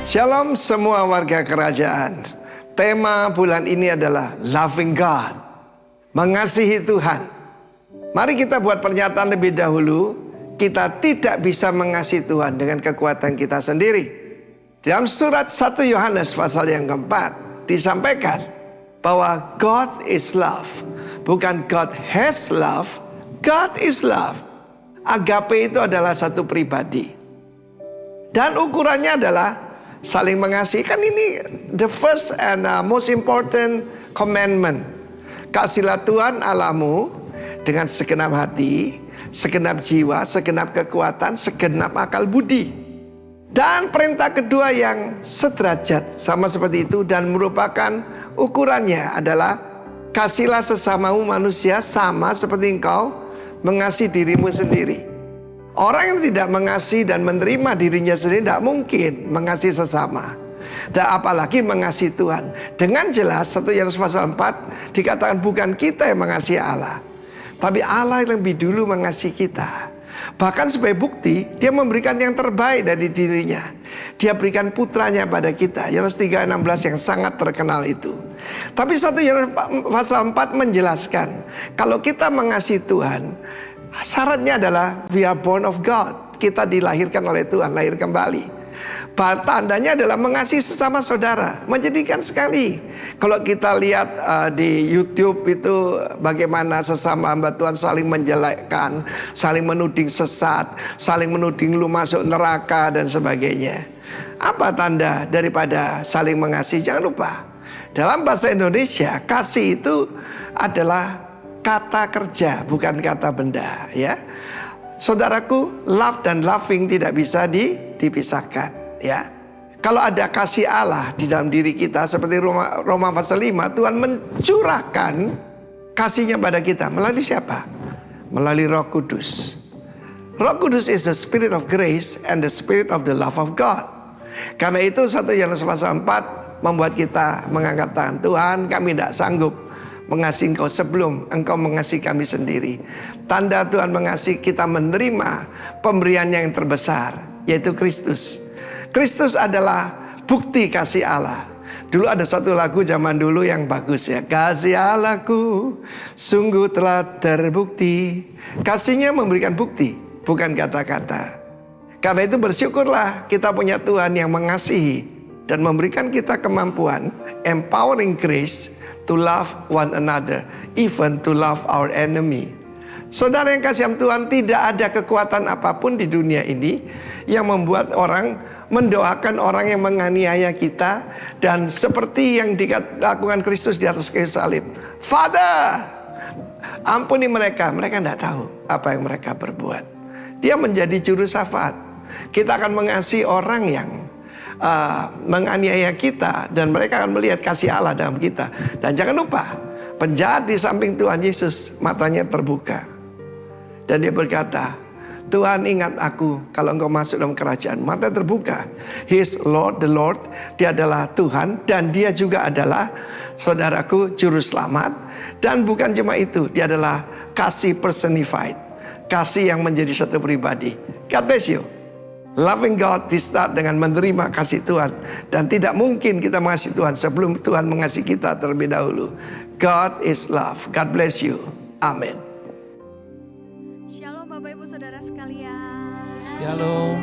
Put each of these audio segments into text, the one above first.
Shalom semua warga kerajaan. Tema bulan ini adalah Loving God, mengasihi Tuhan. Mari kita buat pernyataan lebih dahulu. Kita tidak bisa mengasihi Tuhan dengan kekuatan kita sendiri. Dalam surat 1 Yohanes pasal yang keempat disampaikan bahwa God is love. Bukan God has love, God is love. Agape itu adalah satu pribadi. Dan ukurannya adalah saling mengasihi. Kan ini the first and most important commandment. Kasihilah Tuhan Allahmu dengan segenap hati, segenap jiwa, segenap kekuatan, segenap akal budi. Dan perintah kedua yang sederajat sama seperti itu dan merupakan ukurannya adalah kasihilah sesamamu manusia sama seperti engkau mengasihi dirimu sendiri. Orang yang tidak mengasihi dan menerima dirinya sendiri tidak mungkin mengasihi sesama. Dan apalagi mengasihi Tuhan. Dengan jelas 1 Yohanes pasal 4 dikatakan bukan kita yang mengasihi Allah, tapi Allah yang lebih dulu mengasihi kita. Bahkan sebagai bukti dia memberikan yang terbaik dari dirinya. Dia berikan putranya pada kita. Yohanes 3:16 yang sangat terkenal itu. Tapi 1 Yohanes pasal 4 menjelaskan kalau kita mengasihi Tuhan, syaratnya adalah we are born of God. Kita dilahirkan oleh Tuhan, lahir kembali. Tandanya adalah mengasihi sesama saudara. Menjadikan sekali. Kalau kita lihat di YouTube itu bagaimana sesama hamba Tuhan saling menjelekkan, saling menuding sesat, saling menuding lu masuk neraka dan sebagainya. Apa tanda daripada saling mengasihi? Jangan lupa, dalam bahasa Indonesia kasih itu adalah kata kerja, bukan kata benda, ya. Saudaraku, love dan loving tidak bisa dipisahkan, ya. Kalau ada kasih Allah di dalam diri kita seperti Roma pasal 5, Tuhan mencurahkan kasihnya pada kita melalui siapa? Melalui Roh Kudus. Roh Kudus is the spirit of grace and the spirit of the love of God. Karena itu 1 Yohanes pasal 4 membuat kita mengangkat tangan. Tuhan, kami tidak sanggup mengasihi engkau sebelum engkau mengasihi kami sendiri. Tanda Tuhan mengasihi kita menerima pemberiannya yang terbesar, yaitu Kristus. Kristus adalah bukti kasih Allah. Dulu ada satu lagu zaman dulu yang bagus, ya. Kasih Allahku sungguh telah terbukti. Kasihnya memberikan bukti, bukan kata-kata. Karena itu bersyukurlah kita punya Tuhan yang mengasihi dan memberikan kita kemampuan, empowering grace to love one another, even to love our enemy. Saudara yang kasih Tuhan, tidak ada kekuatan apapun di dunia ini yang membuat orang mendoakan orang yang menganiaya kita. Dan seperti yang dilakukan Kristus di atas kayu salib, Father, ampuni mereka, mereka tidak tahu apa yang mereka berbuat. Dia menjadi juru syafaat. Kita akan mengasihi orang yang menganiaya kita, dan mereka akan melihat kasih Allah dalam kita. Dan jangan lupa, penjahat di samping Tuhan Yesus matanya terbuka, dan dia berkata, Tuhan ingat aku kalau engkau masuk dalam kerajaan. Mata terbuka. He is Lord, the Lord. Dia adalah Tuhan, dan dia juga adalah, saudaraku, juru selamat. Dan bukan cuma itu, dia adalah kasih personified, kasih yang menjadi satu pribadi. God bless you. Loving God start dengan menerima kasih Tuhan. Dan tidak mungkin kita mengasihi Tuhan sebelum Tuhan mengasihi kita terlebih dahulu. God is love. God bless you. Amin. Shalom Bapak Ibu Saudara sekalian. Shalom.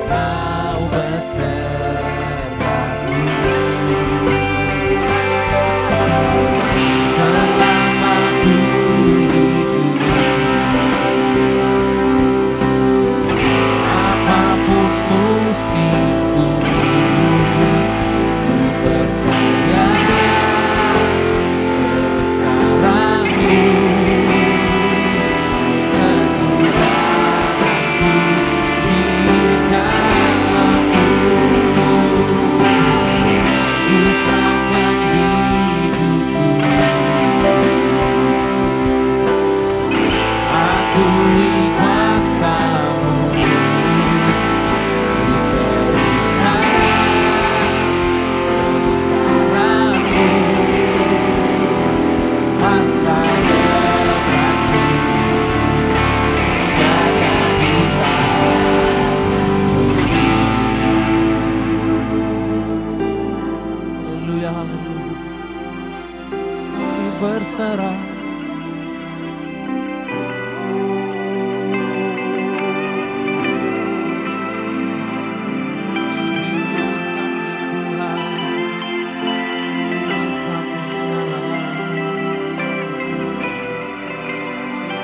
Kau besertaku selama ku hidup. Apapun musimku, ku percaya kebesaran-Mu, kekuatanku di dalam-Mu. Ku serahkan hidupku, akui kuasa-Mu, ku serukan kebesaran-Mu, masa depanku jaga di tangan-Mu. Haleluya, haleluya. Kami berserah.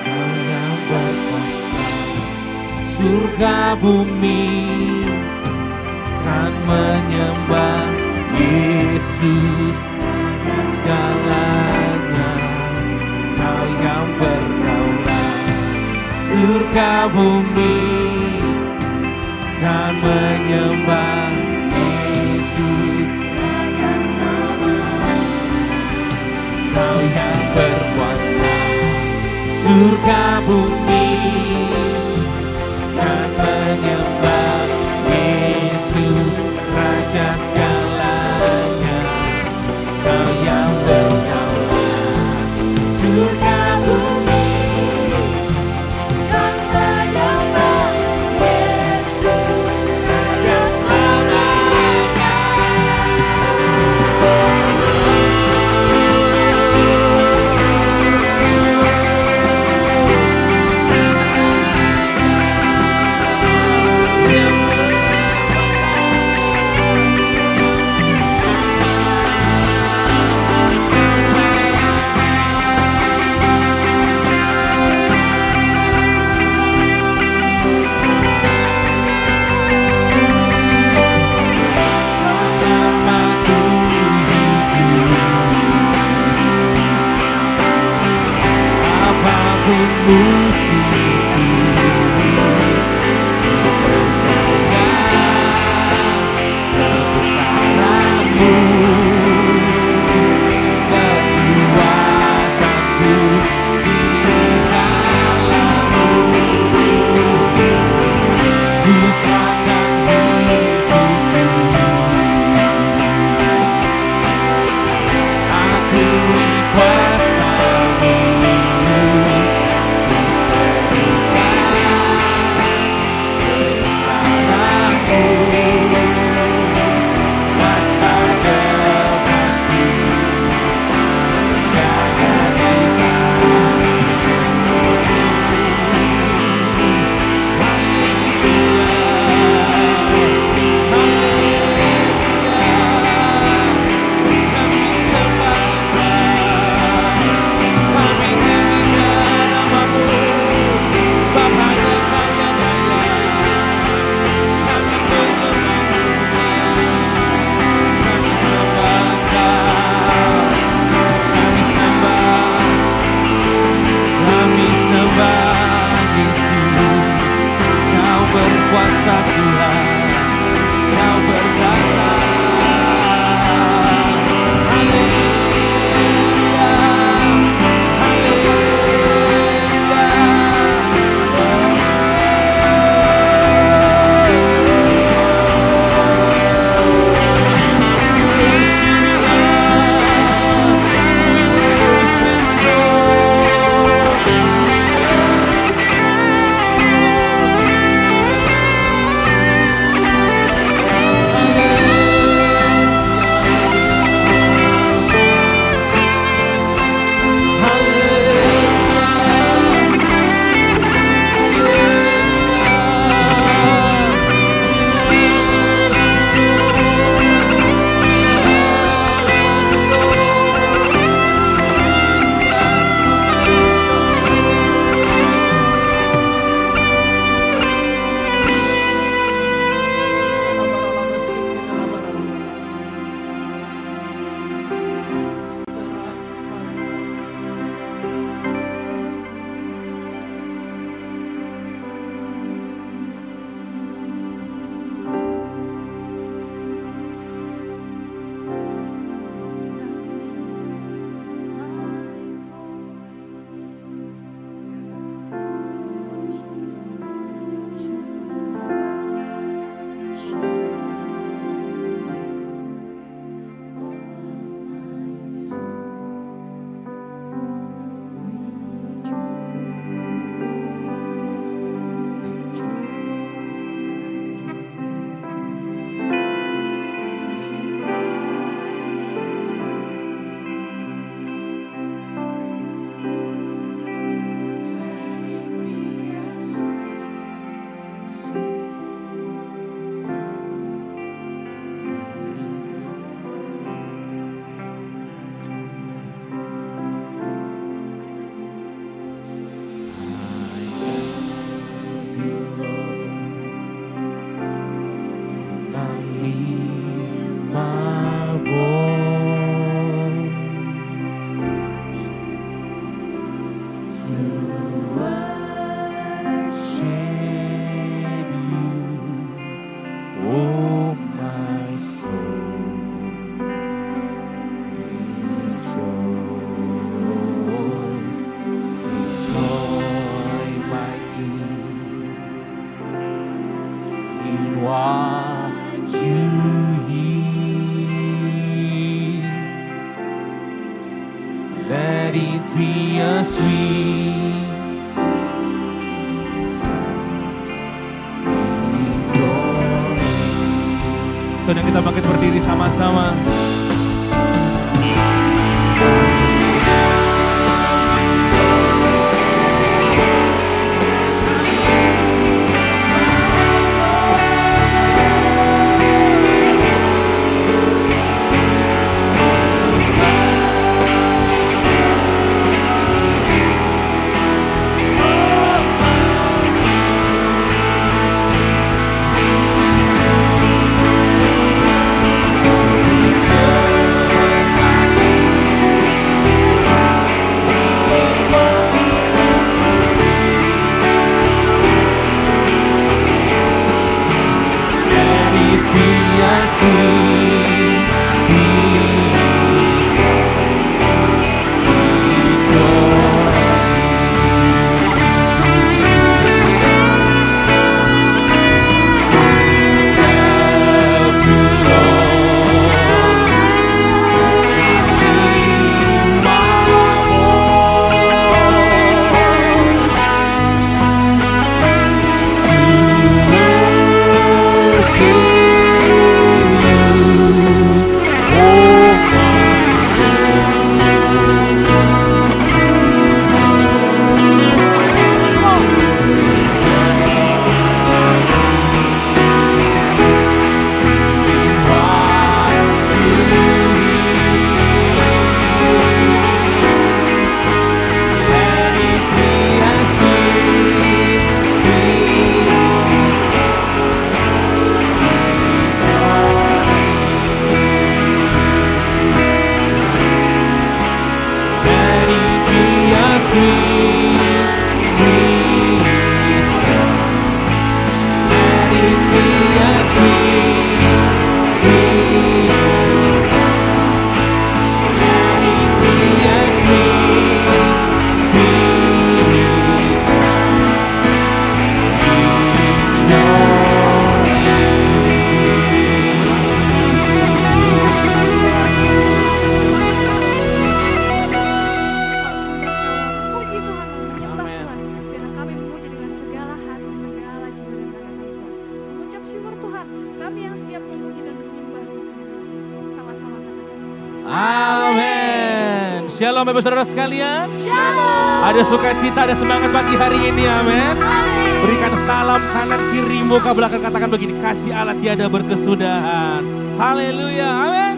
Kau yang berkuasa, surga bumi kan menyembah Yesus segalanya. Kau yang berdaulat, surga bumi kan menyembah Yesus. Kau yang berkuasa, surga bumi kan menyembah Yesus Raja segalanya. Kau yang berdaulat, surga bumi kan menyembah Yesus Raja selamanya. Apapun musimku, percaya kebesaran-Mu, kekuatanku di dalam-Mu. Ku serahkan hidupku, akui kuasa-Mu, ku Let it be a sweet, Saudara kita bangkit berdiri sama-sama. Amin. Shalom Bapak Saudara sekalian. Ada sukacita, ada semangat pagi hari ini, amin. Berikan salam kanan kiri, muka belakang, katakan begini, kasih Allah tiada berkesudahan. Haleluya, amin.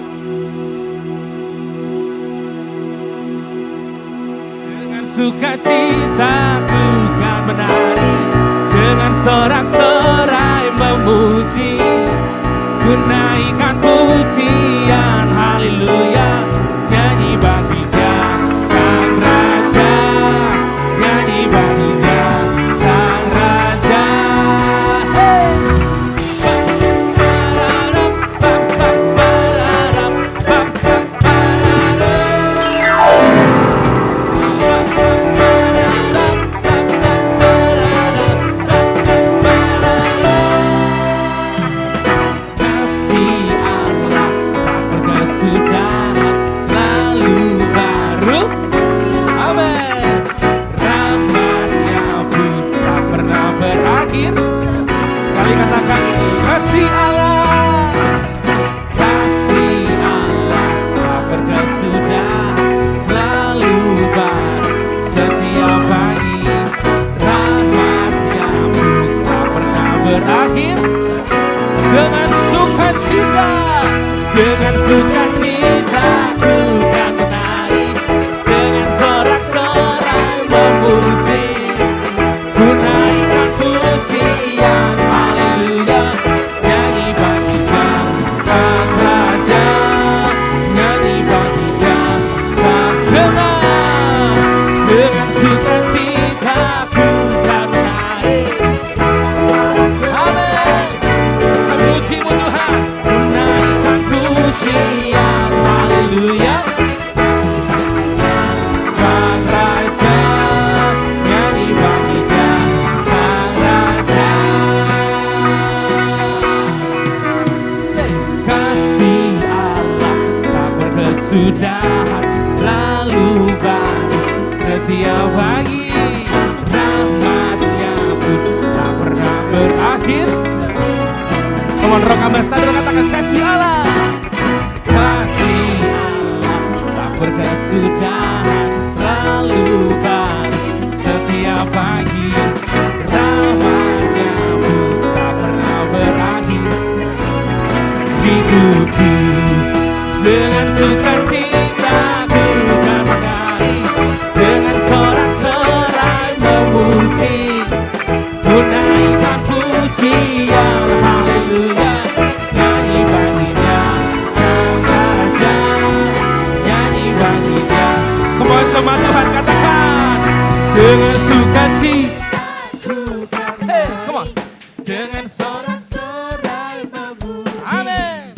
Dengan sukacita ku kan menari, dengan sorak-sorai memuji, ku naikkan pujian, haleluya. Nyanyi bagi Dia Sang Raja, nyanyi bagi Dia Sang Raja. Hey! Sekali katakan kasih Allah, kasih Allah tak berkesudahan, selalu baru setiap pagi, rahmatnya pun tak pernah berakhir. Dengan sukacita, dengan sukacita ku kan menari, dengan sorak-sorai memuji, ku naikkan pujian, haleluya. Nyanyi bagi Dia Sang Raja, nyanyi bagi Dia Sang Dengar. Dengan sukacita ku kan menari, amin. Puji-Mu Tuhan, ku naikkan pujian, haleluya. Sang Raja, nyanyi bagi Dia Sang Raja. Kasih Allah tak berkesudahan, selalu baik. sudah sadar katakan kasih Allah. Kasih Allah tak berkesudahan, selalu baru setiap pagi. Rahmatnya pun tak pernah berakhir. Hidupku dengan sukacita ku kan menyanyi, dengan sorak-sorai memuji, ku naikkan pujian haleluya. Nyanyi baginya sang raja, nyanyi baginya. Come on sama Tuhan katakan, dengan sukacita ku kan menyanyi, hey, come on, dengan sorak-sorai memuji, amin.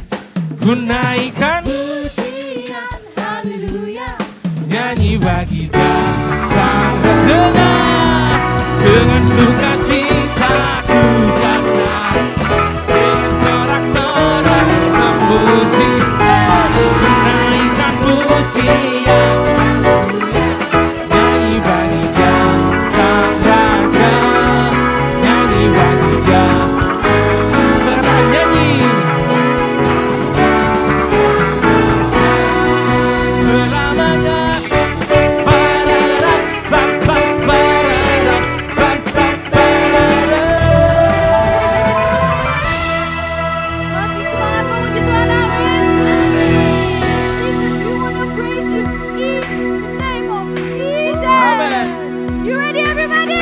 Ku naikkan pujian haleluya, nyanyi bagi dia sang raja. Dengan sukacita ku kan naik, dengan sorak-sorai memuji, ku naikkan pujian nyanyi bagi dia sang raja, nyanyi bagi dia. Sekarang nyanyi. Masih semangat memuji Tuhan, amin. Jesus, we want to praise you in the name of Jesus. Amen. You ready everybody?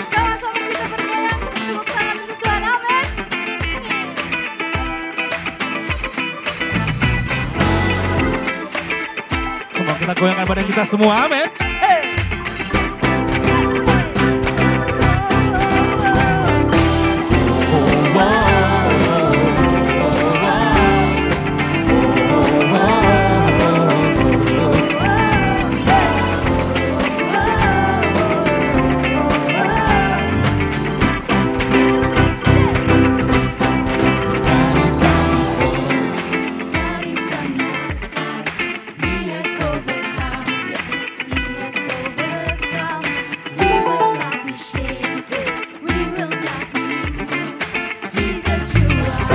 Sama-sama kita bergoyang, tepuk tangan untuk Tuhan, amin. Come on, kita goyangkan badan kita semua, amin. Hey. God is on my side. He has overcome. Yes, He has overcome. We will not be shaken. We will not be moved. Jesus, you are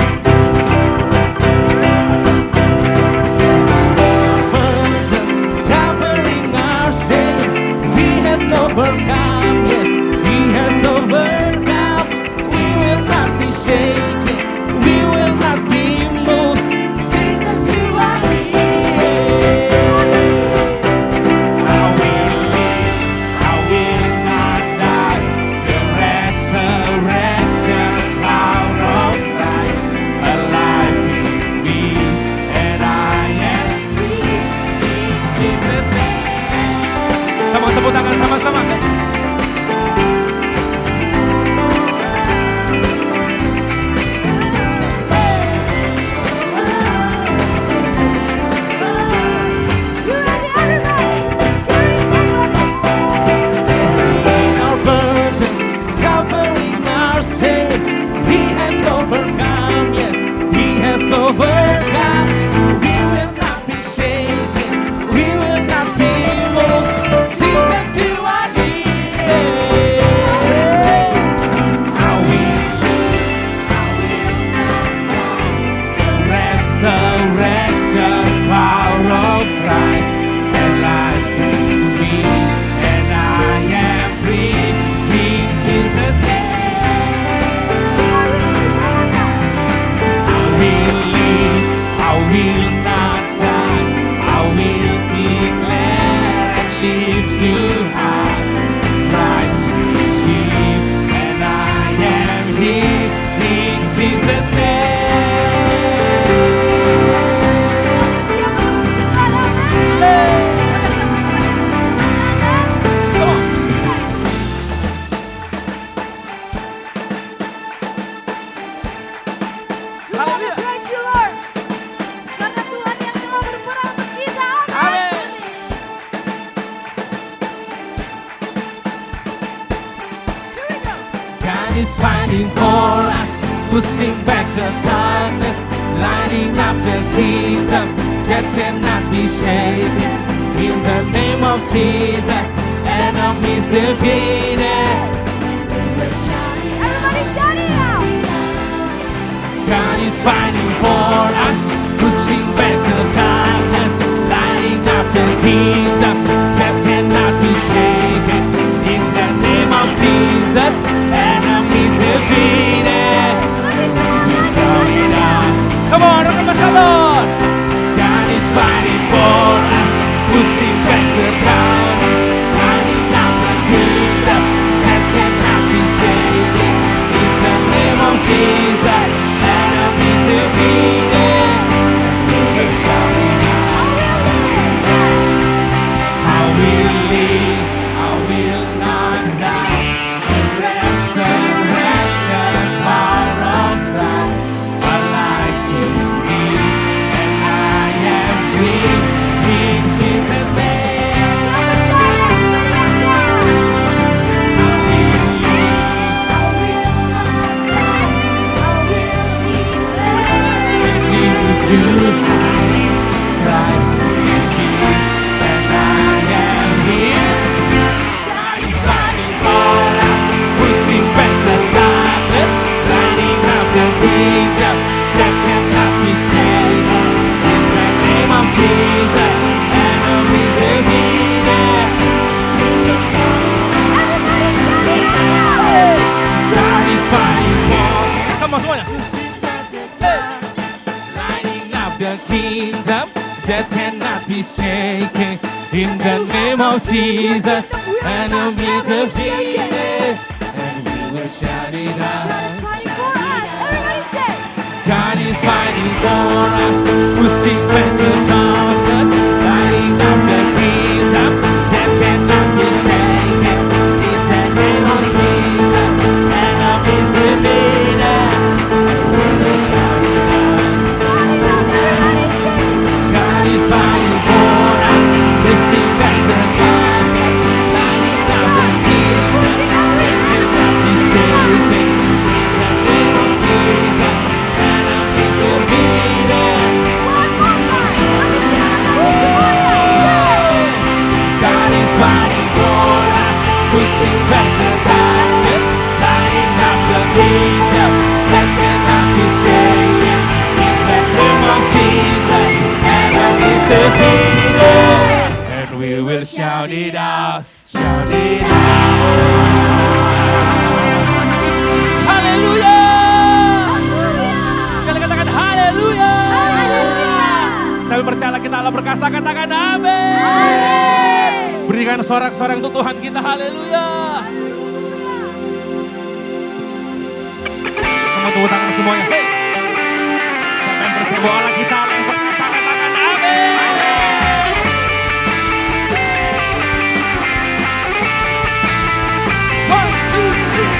Covering our sin, He has overcome. Yes, He has overcome. We will not be shaken. We will not be moved. Jesus, you are here. I will live. I will not die. The resurrection power of Christ alive in me, and I am free in Jesus' name. Sama tepuk tangan sama-sama. You ready, everybody? Carrying our burdens, covering our sin, He has overcome. Yes, He has overcome. We will not be shaken. We will not be moved. Jesus, you are here. I will live. I will not die. The resurrection power of Christ and life in me, and I am free in Jesus' name. I will live, I will not die, I will declare and live to high. Christ will live, and I am here in Jesus' name. Come on. We want to praise you, Lord. Karena Tuhan yang telah berperang untuk kita, amin. Here we go. God is fighting for us, pushing back the darkness, lighting up the kingdom that cannot be shaken. In the name of Jesus, enemies defeated. Everybody shout it out. God is fighting for us, pushing back the darkness, lighting up the kingdom that cannot be shaken. In the name of Jesus, enemies defeated. We shout it out. Come on, rock and Lord. God is fighting for us, pushing back the darkness, lighting up the kingdom that cannot be shaken. In the name of Jesus, enemies defeated. We shout it out. I will live, I will not die. The resurrection power of Christ, alive in me, and I am free in Jesus' name. I will live with you, Christ with me, and I am here. God is fighting for us, pushing back the darkness, lighting up the kingdom that cannot be shaken. In the name of Jesus, enemies defeated. God is fighting for us. Come on, semuanya. Lighting up the kingdom that cannot be shaken. In the name of Jesus, enemies defeated. And we will shout it out. God is fighting for us, pushing back the darkness, lighting up the kingdom that cannot be shaken. In the name of Jesus, enemies defeated. And we will shout it out. God is fighting for us, pushing back the darkness, lighting up the kingdom that cannot be shaken. In the name of Jesus, enemies defeated. God is fighting for us, pushing back the darkness, lighting up the kingdom that cannot be shaken. In the name of Jesus, enemies defeated. And we will shout it out, shout it out. Haleluya. Sekali katakan haleluya. Sampai percaya kita Allah perkasa, katakan amin. Berikan sorak-sorai untuk Tuhan kita, haleluya. Sama tepuk tangan semuanya. Hey. Siapa yang percaya bahwa Allah kita Allah yang perkasa, katakan amin. One, two, three.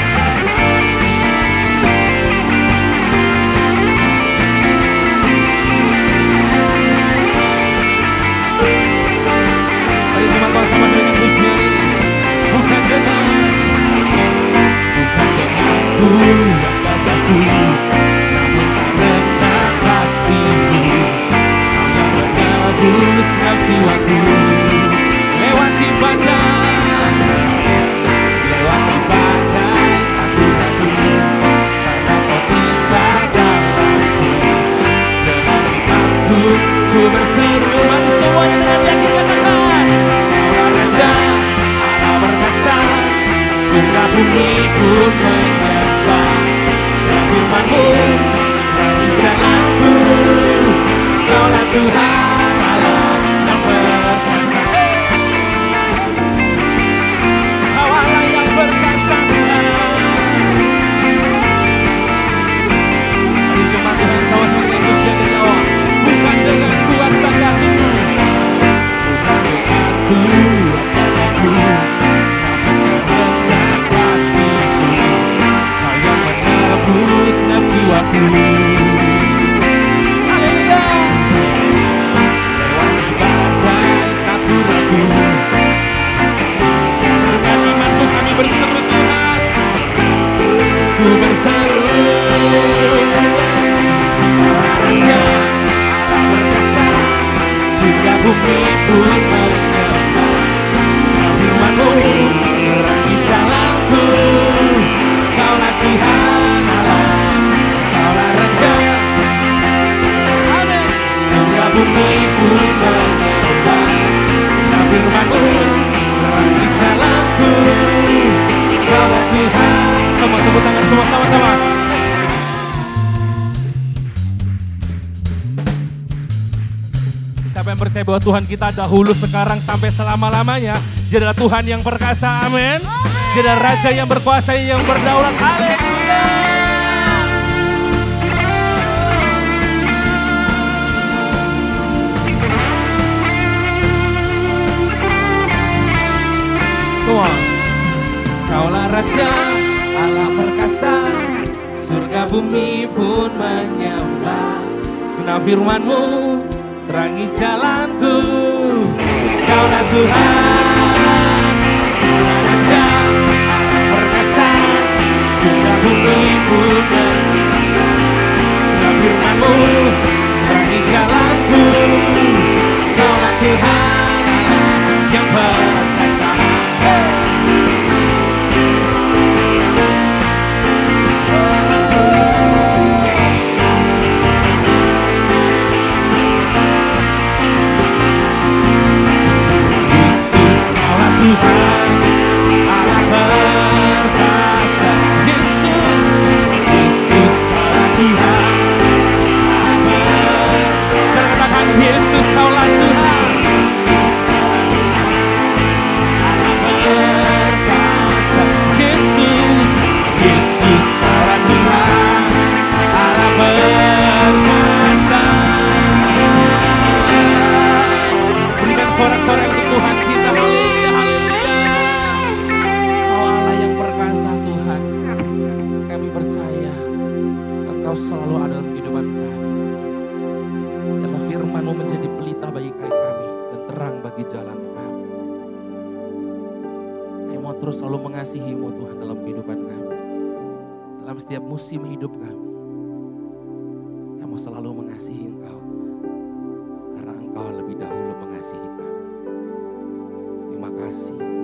Mari jemaat Tuhan sama dengan pujian ini. Bukan denganku yang gagahku, namun karena kasih-Mu, Kau yang menebus dalam jiwaku. Lewati badai, lewati badai, aku ragu, karena Kau tinggal dalamku. Dengan imanku, ku berseru, mari semuanya dengan yakin katakan, Kaulah Raja, Allah perkasa, surga bumi pun menyembah. Setiap firman-Mu dari jalanku, Kaulah Tuhan Allah yang perkasa. Kau Allah yang perkasa. Mari jemaat Tuhan sama-sama dengan pujian dari awal. Bukan dengan kuat tanganku, bukan dengan kuat tanganku, namun karena kasih-Mu, Kau yang menebus dalam jiwaku. Haleluya. Lewati badai tak ku ragu, dengan imanku kami berseru Tuhan, ku berseru. Raja Allah perkasa, surga bumi pun menyembah. Setiap firman-Mu terang di jalanku, Kaulah Tuhan Allah, Kaulah Raja bahwa Tuhan kita dahulu, sekarang, sampai selama-lamanya. Dia adalah Tuhan yang perkasa, amin. Dia adalah Raja yang berkuasa, yang berdaulat, haleluya. Tuhan, Kaulah Raja, Allah perkasa, surga bumi pun menyembah. Sunnah firman-Mu terangi jalanku. Kaulah Tuhan, Kaulah Raja, Allah perkasa, surga bumi pun menyembah. Sunnah firman-Mu terangi jalanku. Kaulah Tuhan, Allah yang perkasa. Tuhan, Allah perkasa. Yesus, Yesus Kaulah Tuhan, Allah perkasa. Sekarang katakan Yesus Kaulah Tuhan, Allah perkasa. Yesus, Yesus Kaulah Tuhan, Allah perkasa. Berikan sorak-sorai untuk Tuhan kita. Haleluya, haleluya. Kau Allah yang perkasa Tuhan. Kami percaya Engkau selalu ada dalam kehidupan kami. Karena firman-Mu menjadi pelita bagi kami dan terang bagi jalan kami. Kami mau terus selalu mengasihi-Mu Tuhan dalam kehidupan kami. Dalam setiap musim hidup kami. Kami mau selalu mengasihi Engkau Tuhan. Karena Engkau lebih dahulu mengasihi kami. Terima kasih Tuhan.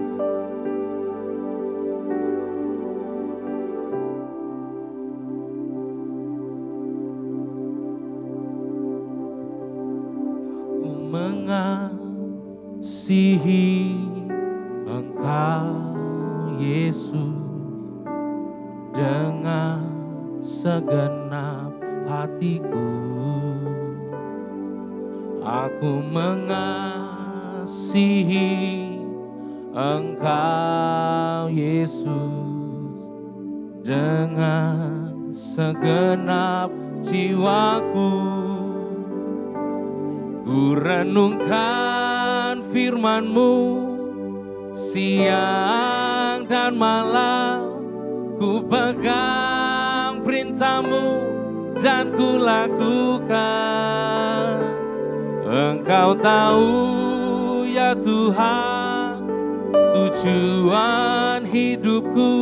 Aku mengasihi Engkau Yesus dengan segenap hatiku. Aku mengasihi Engkau Yesus dengan segenap jiwaku. Ku renungkan firman-Mu siang dan malam. Ku pegang perintah-Mu dan ku lakukan. Engkau tahu ya Tuhan, tujuan hidupku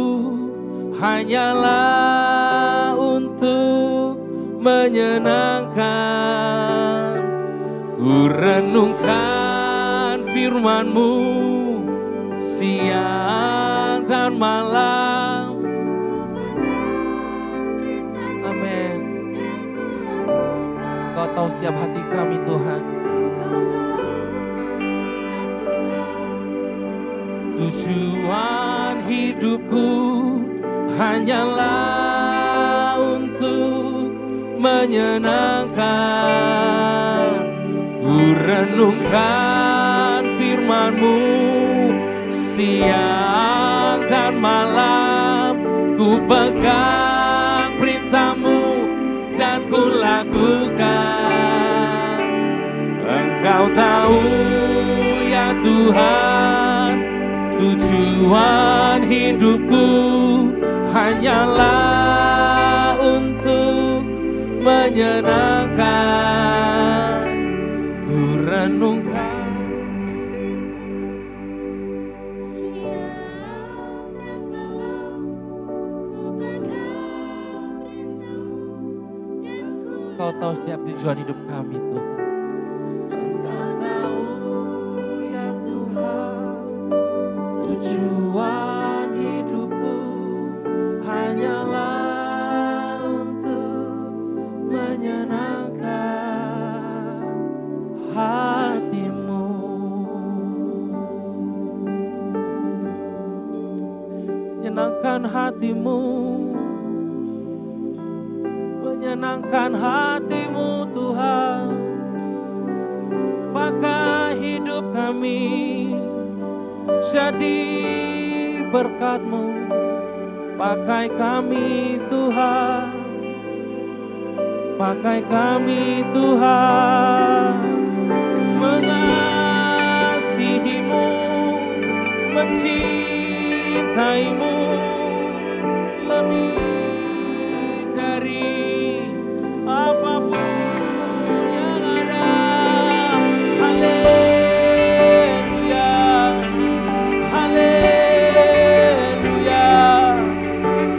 hanyalah untuk menyenangkan. Ku renungkan firman-Mu siang dan malam. Amin. Kau tahu setiap hati kami Tuhan. Tujuan hidupku hanyalah untuk menyenangkan. Ku renungkan firman-Mu siang dan malam. Ku pegang perintah-Mu dan ku lakukan. Engkau tahu ya Tuhan, tujuan hidupku hanyalah untuk menyenangkan. Ku renungkan siang dan malam, ku pegang perintah-Mu dan ku Kau tahu setiap tujuan hidup kami Tuhan. Engkau tahu ya Tuhan, tujuan hidupku hanyalah untuk menyenangkan hati-Mu. Menyenangkan hati-Mu, menyenangkan hati-Mu Tuhan. Bahkan kami jadi berkat-Mu. Pakai kami Tuhan, pakai kami Tuhan, mengasihi-Mu, mencintai-Mu lebih dari apapun yang ada. Haleluya, haleluya.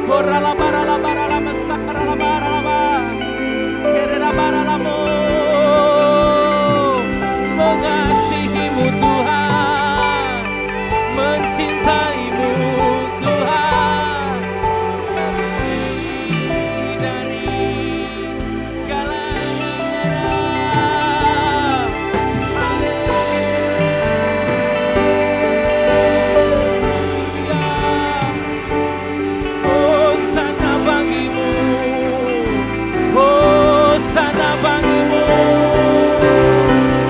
Korala-barala-barala, sakarala-barala, kerera-barala-mu. Mengasihi-Mu Tuhan, mencintai-Mu Tuhan, lebih dari segala yang ada. Haleluya. Hosana bagimu, hosana bagimu.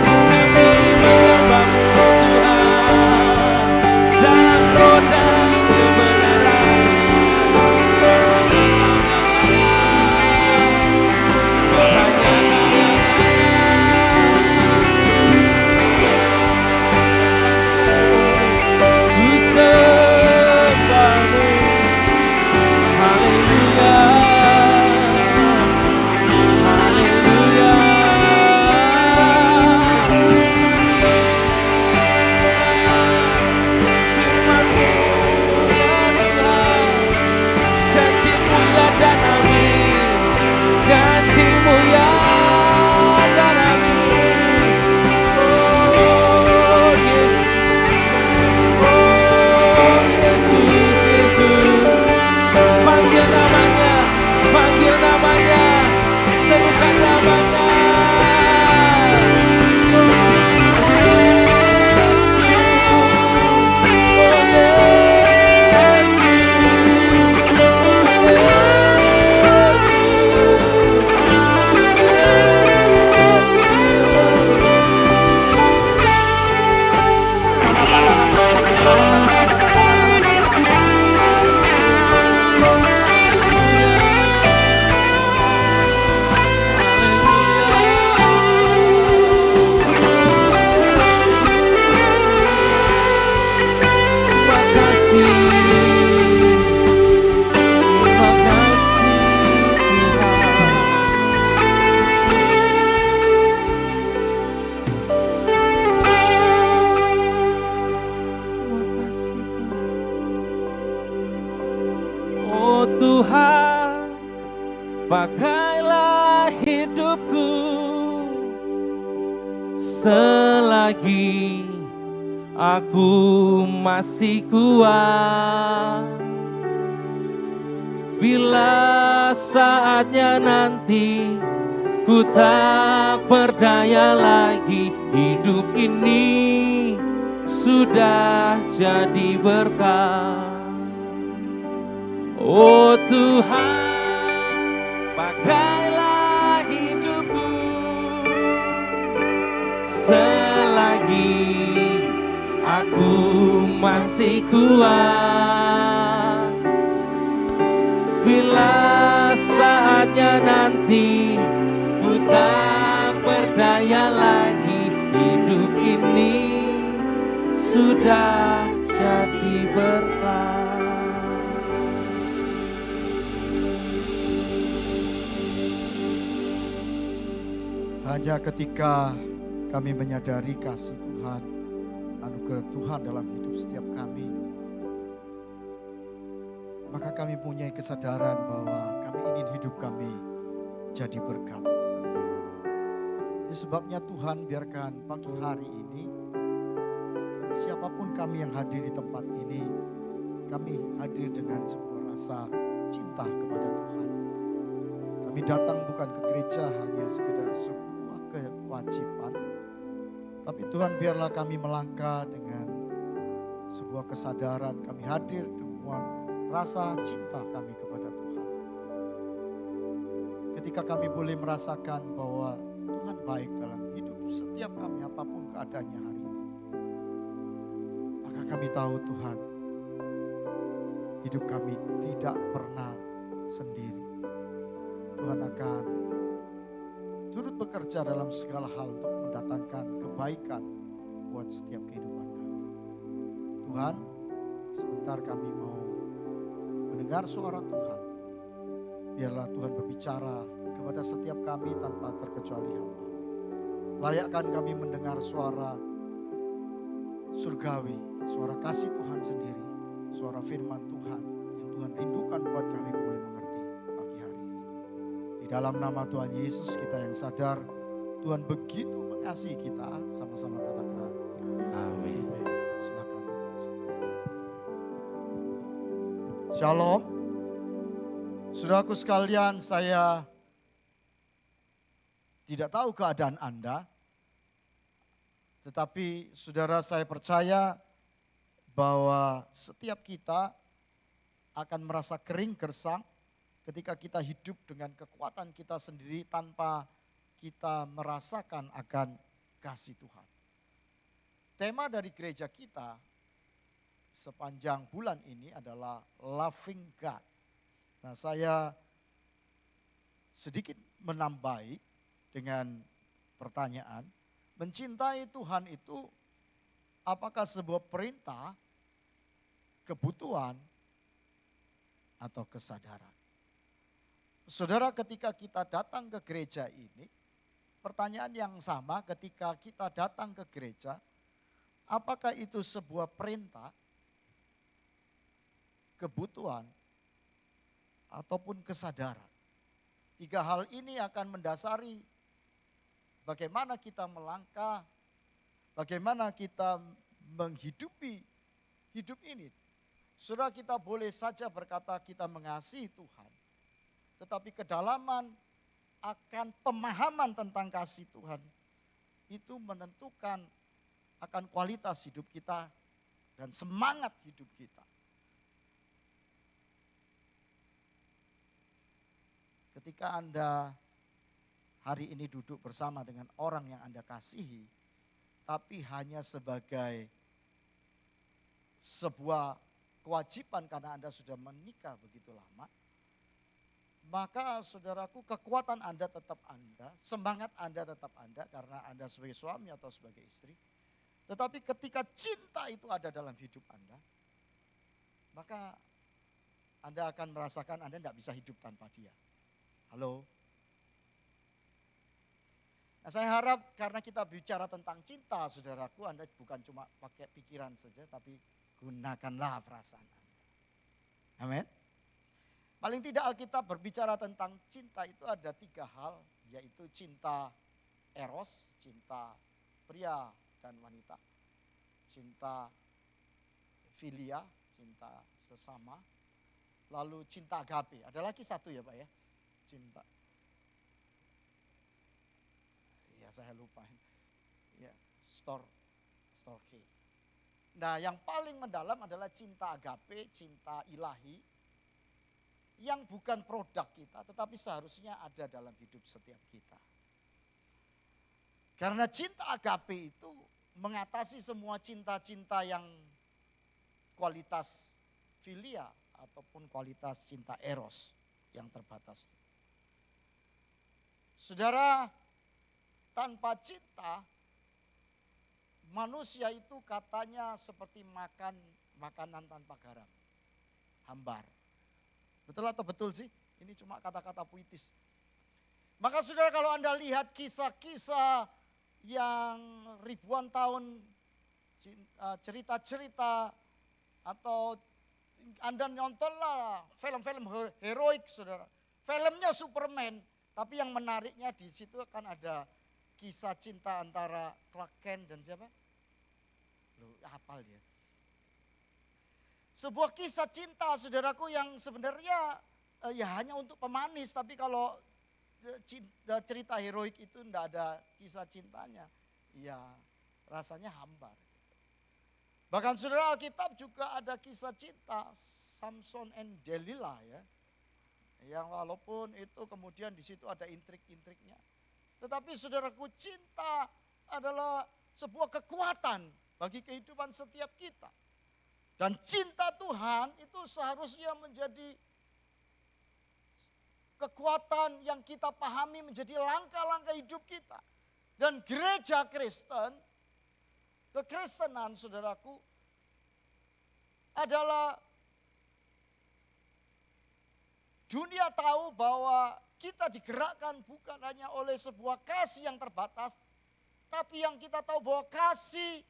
Kami menyembah-Mu Tuhan, dalam roh dan kebenaran. Suaranya ku sembah-Mu. Haleluya, haleluya. Firman-Mu ya Tuhan, janji-Mu ya dan amin, janji-Mu ya dan amin. Oh Yesus, oh Yesus, Yesus. Panggil namanya, panggil namanya, serukan namanya. Oh Tuhan, pakailah hidupku selagi aku masih kuat. Bila saatnya nanti ku tak berdaya lagi, hidup ini sudah jadi berkah. Oh Tuhan, pakailah hidupku selagi aku masih kuat. Bila saatnya nanti ku tak berdaya lagi, hidup ini sudah jadi berkah. Hanya ketika kami menyadari kasih Tuhan, anugerah Tuhan dalam hidup setiap kami, maka kami punya kesadaran bahwa kami ingin hidup kami jadi berkat. Itu sebabnya Tuhan biarkan pagi hari ini, siapapun kami yang hadir di tempat ini, kami hadir dengan sebuah rasa cinta kepada Tuhan. Kami datang bukan ke gereja hanya sekedar sebuah kewajiban, tapi Tuhan biarlah kami melangkah dengan sebuah kesadaran kami hadir dengan rasa cinta kami kepada Tuhan. Ketika kami boleh merasakan bahwa Tuhan baik dalam hidup setiap kami apapun keadaannya hari ini. Kami tahu Tuhan, hidup kami tidak pernah sendiri. Tuhan akan turut bekerja dalam segala hal untuk mendatangkan kebaikan buat setiap kehidupan kami. Tuhan, sebentar kami mau mendengar suara Tuhan. Biarlah Tuhan berbicara kepada setiap kami tanpa terkecuali hamba. Layakkan kami mendengar suara surgawi, suara kasih Tuhan sendiri, suara firman Tuhan yang Tuhan rindukan buat kami boleh mengerti pagi hari ini. Di dalam nama Tuhan Yesus kita yang sadar Tuhan begitu mengasihi kita, sama-sama katakan amin. Silakan. Shalom. Saudaraku sekalian, saya tidak tahu keadaan Anda, tetapi saudara saya percaya bahwa setiap kita akan merasa kering gersang ketika kita hidup dengan kekuatan kita sendiri tanpa kita merasakan akan kasih Tuhan. Tema dari gereja kita sepanjang bulan ini adalah Loving God. Nah, saya sedikit menambahi dengan pertanyaan, mencintai Tuhan itu apakah sebuah perintah, kebutuhan, atau kesadaran? Saudara, ketika kita datang ke gereja ini, pertanyaan yang sama ketika kita datang ke gereja, apakah itu sebuah perintah, kebutuhan, ataupun kesadaran? Tiga hal ini akan mendasari bagaimana kita melangkah, bagaimana kita menghidupi hidup ini. Saudara, kita boleh saja berkata kita mengasihi Tuhan, tetapi kedalaman akan pemahaman tentang kasih Tuhan itu menentukan akan kualitas hidup kita dan semangat hidup kita. Ketika Anda hari ini duduk bersama dengan orang yang Anda kasihi, tapi hanya sebagai sebuah kewajiban karena Anda sudah menikah begitu lama, maka saudaraku, kekuatan Anda tetap Anda, semangat Anda tetap Anda karena Anda sebagai suami atau sebagai istri. Tetapi ketika cinta itu ada dalam hidup Anda, maka Anda akan merasakan Anda tidak bisa hidup tanpa dia. Halo? Nah, saya harap karena kita bicara tentang cinta, saudaraku, Anda bukan cuma pakai pikiran saja, tapi gunakanlah perasaan Anda. Amin. Paling tidak Alkitab berbicara tentang cinta itu ada tiga hal, yaitu cinta eros, cinta pria dan wanita, cinta filia, cinta sesama, lalu cinta agape. Ada lagi satu ya Pak ya, cinta. Ya saya lupa. Ya, storge. Nah, yang paling mendalam adalah cinta agape, cinta ilahi, yang bukan produk kita, tetapi seharusnya ada dalam hidup setiap kita. Karena cinta agape itu mengatasi semua cinta-cinta yang kualitas filia ataupun kualitas cinta eros yang terbatas. Saudara, tanpa cinta, manusia itu katanya seperti makan makanan tanpa garam, hambar. Betul atau betul sih? Ini cuma kata-kata puitis. Maka saudara, kalau Anda lihat kisah-kisah yang ribuan tahun, cerita-cerita, atau Anda nontonlah film-film heroik saudara. Filmnya Superman, tapi yang menariknya di situ kan ada kisah cinta antara Clark Kent dan siapa? Loh, hafal dia. Sebuah kisah cinta saudaraku yang sebenarnya ya hanya untuk pemanis, tapi kalau cerita heroik itu enggak ada kisah cintanya, ya rasanya hambar. Bahkan saudara, Alkitab juga ada kisah cinta Samson and Delilah ya. Yang walaupun itu kemudian di situ ada intrik-intriknya. Tetapi saudaraku, cinta adalah sebuah kekuatan bagi kehidupan setiap kita. Dan cinta Tuhan itu seharusnya menjadi kekuatan yang kita pahami menjadi langkah-langkah hidup kita. Dan gereja Kristen, kekristenan saudaraku, adalah dunia tahu bahwa kita digerakkan bukan hanya oleh sebuah kasih yang terbatas, tapi yang kita tahu bahwa kasih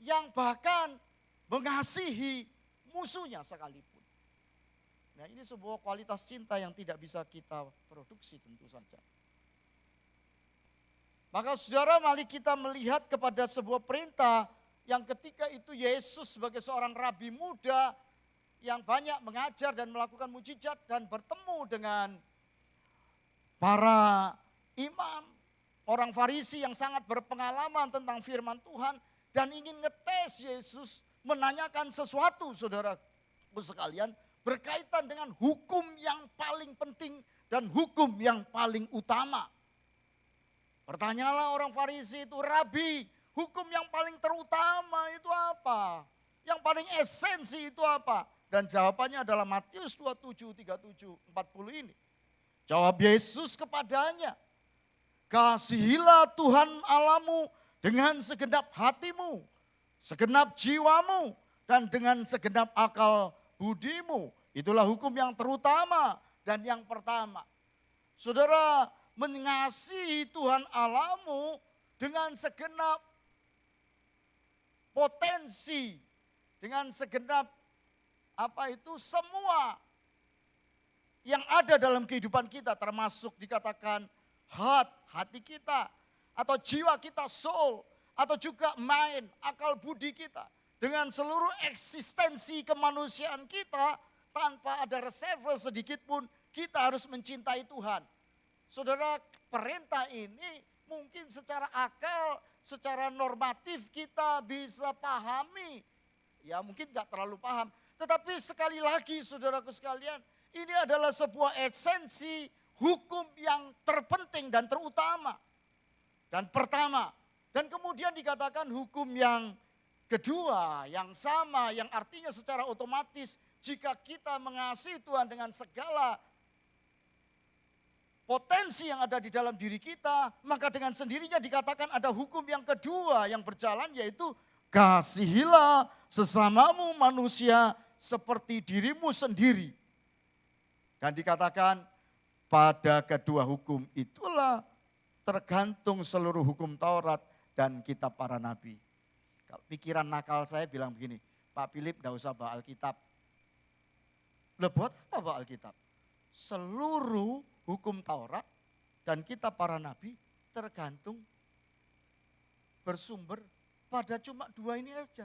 yang bahkan mengasihi musuhnya sekalipun. Nah, ini sebuah kualitas cinta yang tidak bisa kita produksi tentu saja. Maka saudara, mari kita melihat kepada sebuah perintah yang ketika itu Yesus sebagai seorang rabi muda yang banyak mengajar dan melakukan mujizat dan bertemu dengan para imam, orang Farisi yang sangat berpengalaman tentang firman Tuhan dan ingin ngetes Yesus, menanyakan sesuatu saudaraku sekalian berkaitan dengan hukum yang paling penting dan hukum yang paling utama. Bertanyalah orang Farisi itu, Rabi, hukum yang paling terutama itu apa? Yang paling esensi itu apa? Dan jawabannya adalah Matius 27, 37, 40 ini. Jawab Yesus kepadanya, kasihilah Tuhan Allahmu dengan segenap hatimu, segenap jiwamu, dan dengan segenap akal budimu. Itulah hukum yang terutama dan yang pertama. Saudara, mengasihi Tuhan Allahmu dengan segenap potensi, dengan segenap semua yang ada dalam kehidupan kita, termasuk dikatakan hati kita, atau jiwa kita, soul, atau juga mind, akal budi kita. Dengan seluruh eksistensi kemanusiaan kita, tanpa ada reserve sedikit pun, kita harus mencintai Tuhan. Saudara, perintah ini mungkin secara akal, secara normatif kita bisa pahami. Ya mungkin gak terlalu paham. Tetapi sekali lagi saudaraku sekalian, ini adalah sebuah esensi hukum yang terpenting dan terutama. Dan pertama, dan kemudian dikatakan hukum yang kedua, yang sama, yang artinya secara otomatis jika kita mengasihi Tuhan dengan segala potensi yang ada di dalam diri kita, maka dengan sendirinya dikatakan ada hukum yang kedua yang berjalan, yaitu kasihilah sesamamu manusia seperti dirimu sendiri. Dan dikatakan pada kedua hukum itulah tergantung seluruh hukum Taurat dan kitab para nabi. Kalau pikiran nakal saya bilang begini, Pak Philip gak usah bawa Alkitab. Lah buat apa bawa Alkitab? Seluruh hukum Taurat dan kitab para nabi tergantung bersumber pada cuma dua ini aja.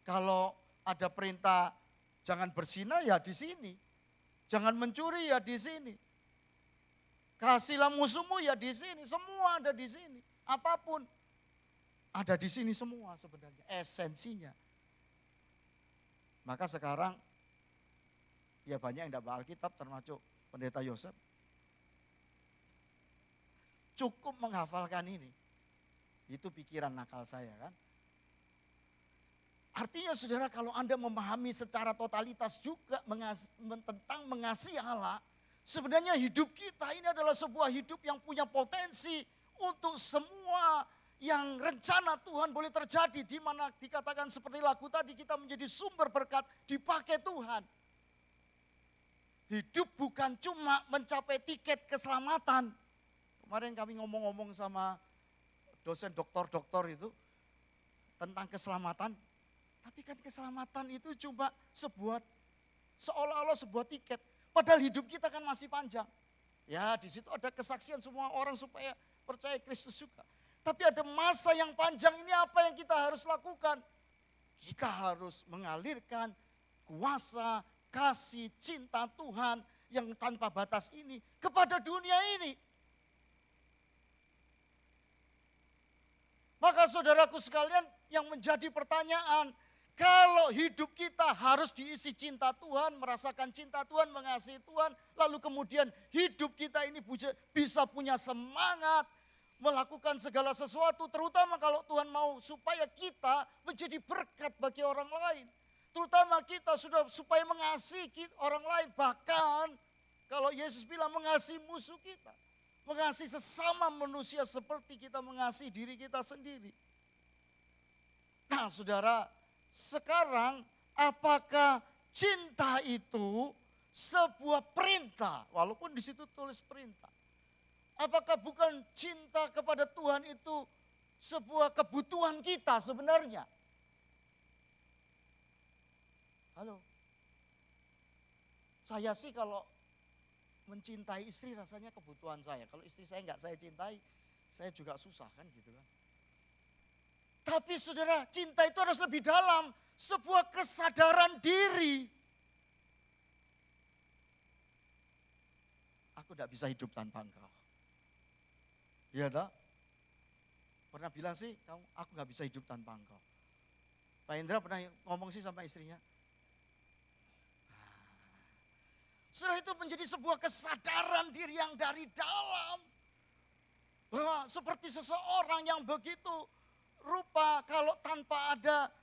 Kalau ada perintah jangan berzina ya di sini. Jangan mencuri ya di sini. Kasihlah musuhmu ya di sini. Semua ada di sini. Apapun ada di sini semua sebenarnya. Esensinya. Maka sekarang ya banyak yang tidak bawa Alkitab termasuk Pendeta Yosef. Cukup menghafalkan ini. Itu pikiran nakal saya kan. Artinya saudara, kalau Anda memahami secara totalitas juga tentang mengasihi Allah, sebenarnya hidup kita ini adalah sebuah hidup yang punya potensi untuk semua yang rencana Tuhan boleh terjadi. Di mana dikatakan seperti lagu tadi, kita menjadi sumber berkat, dipakai Tuhan. Hidup bukan cuma mencapai tiket keselamatan. Kemarin kami ngomong-ngomong sama dosen doktor-doktor itu tentang keselamatan. Tapi kan keselamatan itu cuma seolah-olah sebuah tiket. Padahal hidup kita kan masih panjang. Ya di situ ada kesaksian semua orang supaya percaya Kristus juga. Tapi ada masa yang panjang ini apa yang kita harus lakukan? Kita harus mengalirkan kuasa, kasih, cinta Tuhan yang tanpa batas ini kepada dunia ini. Maka saudaraku sekalian, yang menjadi pertanyaan, kalau hidup kita harus diisi cinta Tuhan, merasakan cinta Tuhan, mengasihi Tuhan, lalu kemudian hidup kita ini bisa punya semangat, melakukan segala sesuatu, terutama kalau Tuhan mau supaya kita menjadi berkat bagi orang lain. terutama kita sudah supaya mengasihi orang lain. Bahkan kalau Yesus bilang mengasihi musuh kita. Mengasihi sesama manusia seperti kita mengasihi diri kita sendiri. Nah saudara, sekarang apakah cinta itu sebuah perintah? Walaupun di situ tulis perintah. Apakah bukan cinta kepada Tuhan itu sebuah kebutuhan kita sebenarnya? Halo. Saya sih kalau mencintai istri rasanya kebutuhan saya. Kalau istri saya nggak saya cintai, saya juga susah kan gitu kan. Tapi saudara, cinta itu harus lebih dalam. Sebuah kesadaran diri. Aku tidak bisa hidup tanpa engkau. Iya tak? Pernah bilang sih, aku nggak bisa hidup tanpa engkau. Pak Indra pernah ngomong sih sama istrinya. Saudara, itu menjadi sebuah kesadaran diri yang dari dalam. Bahwa seperti seseorang yang begitu rupa kalau tanpa ada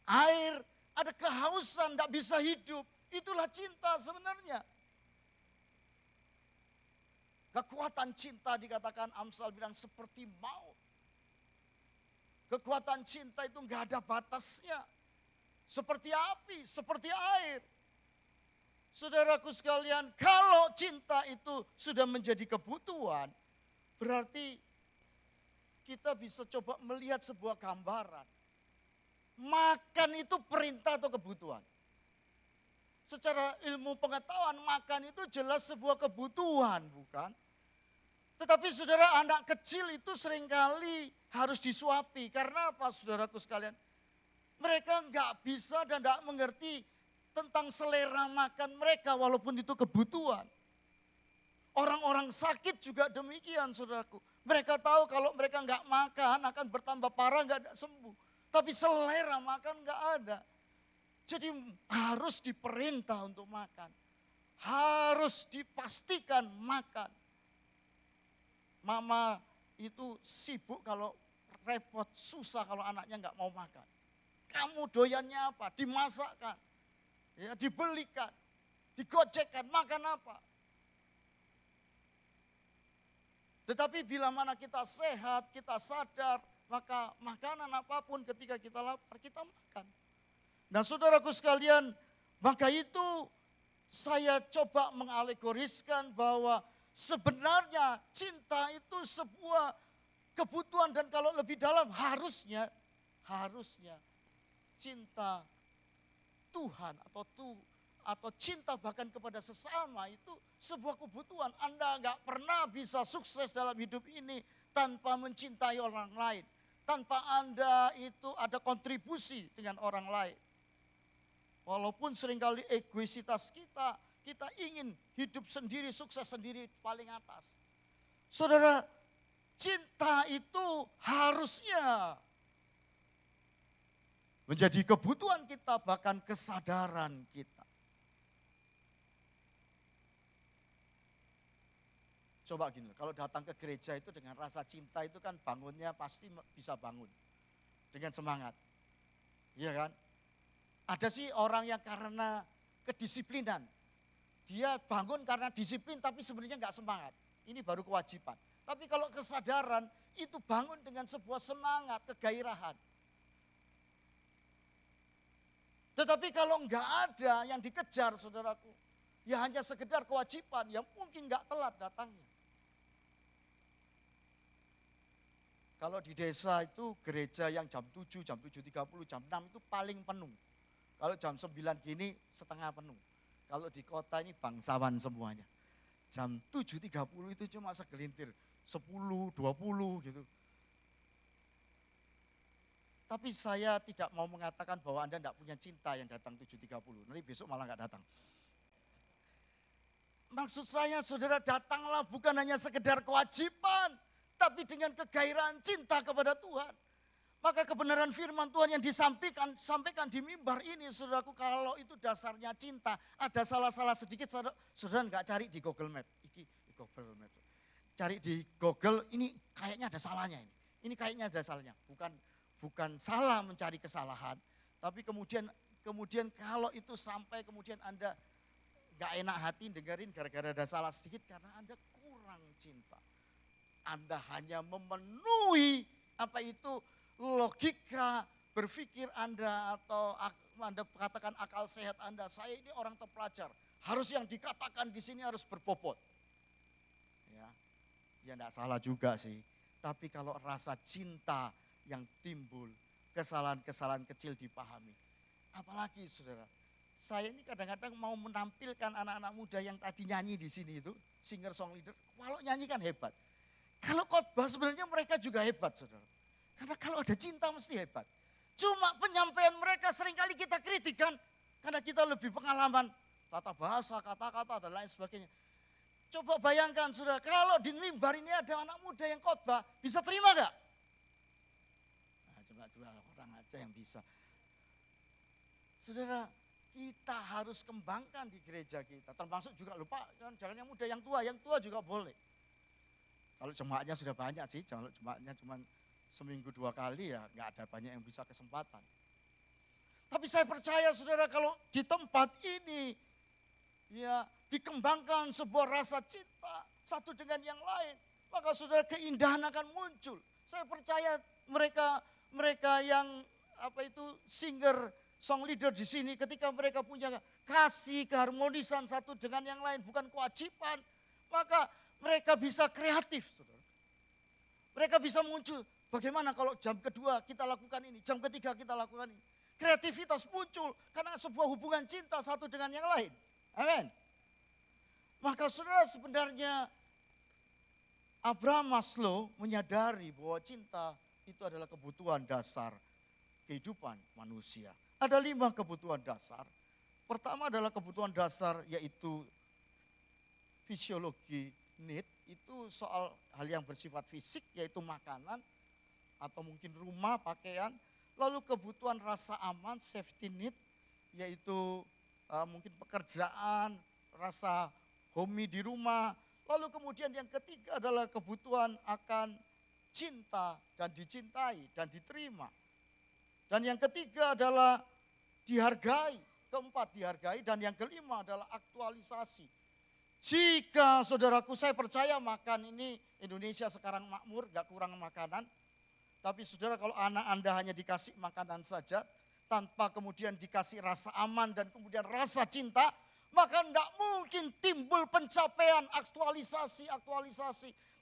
air, ada kehausan, tidak bisa hidup. Itulah cinta sebenarnya. Kekuatan cinta dikatakan Amsal bilang seperti maut. Kekuatan cinta itu enggak ada batasnya. Seperti api, seperti air. Saudaraku sekalian, kalau cinta itu sudah menjadi kebutuhan, berarti kita bisa coba melihat sebuah gambaran. Makan itu perintah atau kebutuhan? Secara ilmu pengetahuan makan itu jelas sebuah kebutuhan, bukan? Tetapi saudara, anak kecil itu seringkali harus disuapi. Karena apa saudaraku sekalian? Mereka nggak bisa dan nggak mengerti tentang selera makan mereka walaupun itu kebutuhan. Orang-orang sakit juga demikian saudaraku. Mereka tahu kalau mereka nggak makan akan bertambah parah, nggak sembuh. Tapi selera makan nggak ada. Jadi harus diperintah untuk makan. Harus dipastikan makan. Mama itu sibuk kalau repot, susah kalau anaknya nggak mau makan. Kamu doyannya apa? Dimasakkan, ya, dibelikan, digojekkan, makan apa? Tetapi bila mana kita sehat, kita sadar, maka makanan apapun ketika kita lapar, kita makan. Nah saudaraku sekalian, maka itu saya coba mengalegoriskan bahwa sebenarnya cinta itu sebuah kebutuhan dan kalau lebih dalam harusnya cinta Tuhan atau cinta bahkan kepada sesama itu sebuah kebutuhan. Anda nggak pernah bisa sukses dalam hidup ini tanpa mencintai orang lain. Tanpa Anda itu ada kontribusi dengan orang lain. Walaupun seringkali egoisitas kita ingin hidup sendiri, sukses sendiri paling atas. Saudara, cinta itu harusnya menjadi kebutuhan kita, bahkan kesadaran kita. Coba gini, kalau datang ke gereja itu dengan rasa cinta itu kan bangunnya pasti bisa bangun. Dengan semangat. Iya kan? Ada sih orang yang karena kedisiplinan. Dia bangun karena disiplin tapi sebenarnya nggak semangat. Ini baru kewajiban. Tapi kalau kesadaran itu bangun dengan sebuah semangat, kegairahan. Tetapi kalau nggak ada yang dikejar saudaraku, ya hanya sekedar kewajiban yang mungkin nggak telat datangnya. Kalau di desa itu gereja yang jam 7, jam 7.30, jam 6 itu paling penuh. Kalau jam 9 gini setengah penuh. Kalau di kota ini bangsawan semuanya. Jam 7.30 itu cuma segelintir, 10, 20 gitu. Tapi saya tidak mau mengatakan bahwa Anda tidak punya cinta yang datang 7.30. Nanti besok malah nggak datang. Maksud saya saudara datanglah bukan hanya sekedar kewajiban. Tapi dengan kegairahan cinta kepada Tuhan. Maka kebenaran firman Tuhan yang disampaikan di mimbar ini saudaraku, kalau itu dasarnya cinta, ada salah-salah sedikit saudara nggak cari di Google Map. Google Map. Cari di Google, ini kayaknya ada salahnya ini. Ini kayaknya ada salahnya. Bukan salah mencari kesalahan, Tapi kemudian kalau itu sampai kemudian Anda gak enak hati dengerin gara-gara ada salah sedikit karena Anda kurang cinta. Anda hanya memenuhi apa itu logika berpikir Anda atau Anda katakan akal sehat Anda. Saya ini orang terpelajar. Harus yang dikatakan di sini harus berbobot. Ya enggak salah juga sih. Tapi kalau rasa cinta yang timbul, kesalahan-kesalahan kecil dipahami. Apalagi saudara, saya ini kadang-kadang mau menampilkan anak-anak muda yang tadi nyanyi di sini itu, singer song leader, kalau nyanyi kan hebat. Kalau khotbah sebenarnya mereka juga hebat saudara. Karena kalau ada cinta mesti hebat. Cuma penyampaian mereka seringkali kita kritikan, karena kita lebih pengalaman tata bahasa, kata-kata dan lain sebagainya. Coba bayangkan saudara, kalau di mimbar ini ada anak muda yang khotbah, bisa terima gak? Nah, coba orang aja yang bisa. Saudara, kita harus kembangkan di gereja kita. Termasuk juga lupa, jangan yang muda, yang tua juga boleh. Kalau jemaatnya sudah banyak sih, kalau jemaatnya cuma seminggu 2 kali ya gak ada banyak yang bisa kesempatan. Tapi saya percaya saudara kalau di tempat ini ya dikembangkan sebuah rasa cinta satu dengan yang lain, maka saudara keindahan akan muncul. Saya percaya mereka yang apa itu singer song leader di sini ketika mereka punya kasih keharmonisan satu dengan yang lain bukan kewajiban, maka mereka bisa kreatif saudara. Mereka bisa muncul. Bagaimana kalau jam kedua kita lakukan ini, jam ketiga kita lakukan ini. Kreativitas muncul karena sebuah hubungan cinta satu dengan yang lain. Amin. Maka saudara sebenarnya Abraham Maslow menyadari bahwa cinta itu adalah kebutuhan dasar kehidupan manusia. Ada 5 kebutuhan dasar. Pertama adalah kebutuhan dasar yaitu fisiologi need. Itu soal hal yang bersifat fisik yaitu makanan atau mungkin rumah, pakaian. Lalu kebutuhan rasa aman, safety need yaitu mungkin pekerjaan, rasa homey di rumah. Lalu kemudian yang ketiga adalah kebutuhan akan cinta dan dicintai dan diterima. Dan yang ketiga adalah dihargai, keempat dihargai dan yang kelima adalah aktualisasi. Jika saudaraku saya percaya makan ini Indonesia sekarang makmur, gak kurang makanan. Tapi saudara kalau anak Anda hanya dikasih makanan saja tanpa kemudian dikasih rasa aman dan kemudian rasa cinta, maka tidak mungkin timbul pencapaian aktualisasi.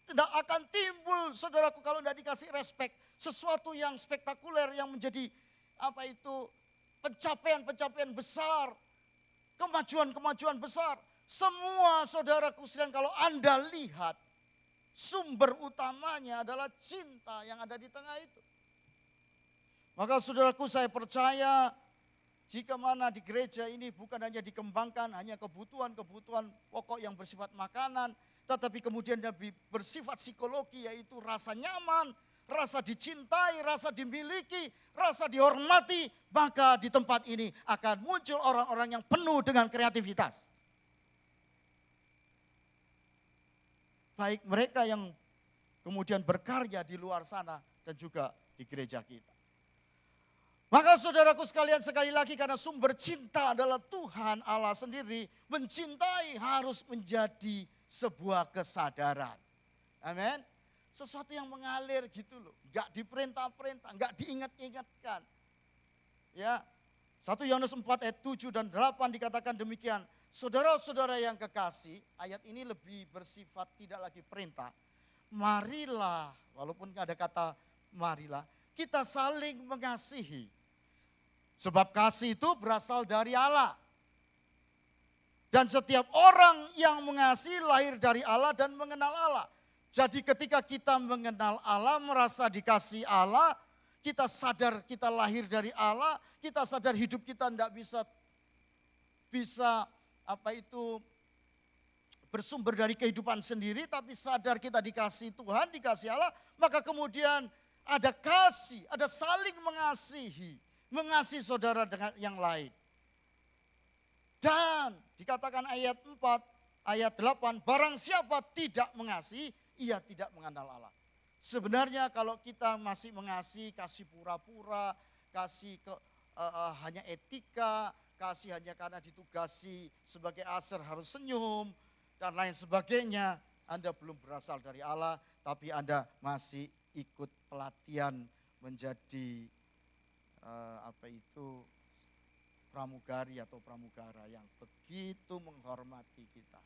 Tidak akan timbul saudaraku kalau tidak dikasih respect. Sesuatu yang spektakuler yang menjadi apa itu pencapaian besar. Kemajuan besar. Semua saudaraku sedang kalau Anda lihat sumber utamanya adalah cinta yang ada di tengah itu. Maka saudaraku saya percaya jika mana di gereja ini bukan hanya dikembangkan hanya kebutuhan-kebutuhan pokok yang bersifat makanan, tetapi kemudian lebih bersifat psikologi yaitu rasa nyaman, rasa dicintai, rasa dimiliki, rasa dihormati, maka di tempat ini akan muncul orang-orang yang penuh dengan kreativitas. Baik mereka yang kemudian berkarya di luar sana dan juga di gereja kita. Maka saudaraku sekalian sekali lagi karena sumber cinta adalah Tuhan Allah sendiri. Mencintai harus menjadi sebuah kesadaran. Amin. Sesuatu yang mengalir gitu loh. Gak diperintah-perintah, gak diingat-ingatkan. Ya, 1 Yohanes 4 ayat 7 dan 8 dikatakan demikian. Saudara-saudara yang kekasih, ayat ini lebih bersifat tidak lagi perintah. Marilah, walaupun ada kata marilah, kita saling mengasihi. Sebab kasih itu berasal dari Allah. Dan setiap orang yang mengasihi lahir dari Allah dan mengenal Allah. Jadi ketika kita mengenal Allah, merasa dikasih Allah, kita sadar kita lahir dari Allah, kita sadar hidup kita tidak bisa apa itu bersumber dari kehidupan sendiri, tapi sadar kita dikasih Tuhan, dikasih Allah, maka kemudian ada kasih, ada saling mengasihi saudara dengan yang lain. Dan dikatakan ayat 4, ayat 8, barang siapa tidak mengasihi, ia tidak mengenal Allah. Sebenarnya kalau kita masih mengasihi, kasih pura-pura, kasih hanya etika, kasih hanya karena ditugasi sebagai aser harus senyum, dan lain sebagainya. Anda belum berasal dari Allah, tapi Anda masih ikut pelatihan menjadi pramugari atau pramugara yang begitu menghormati kita.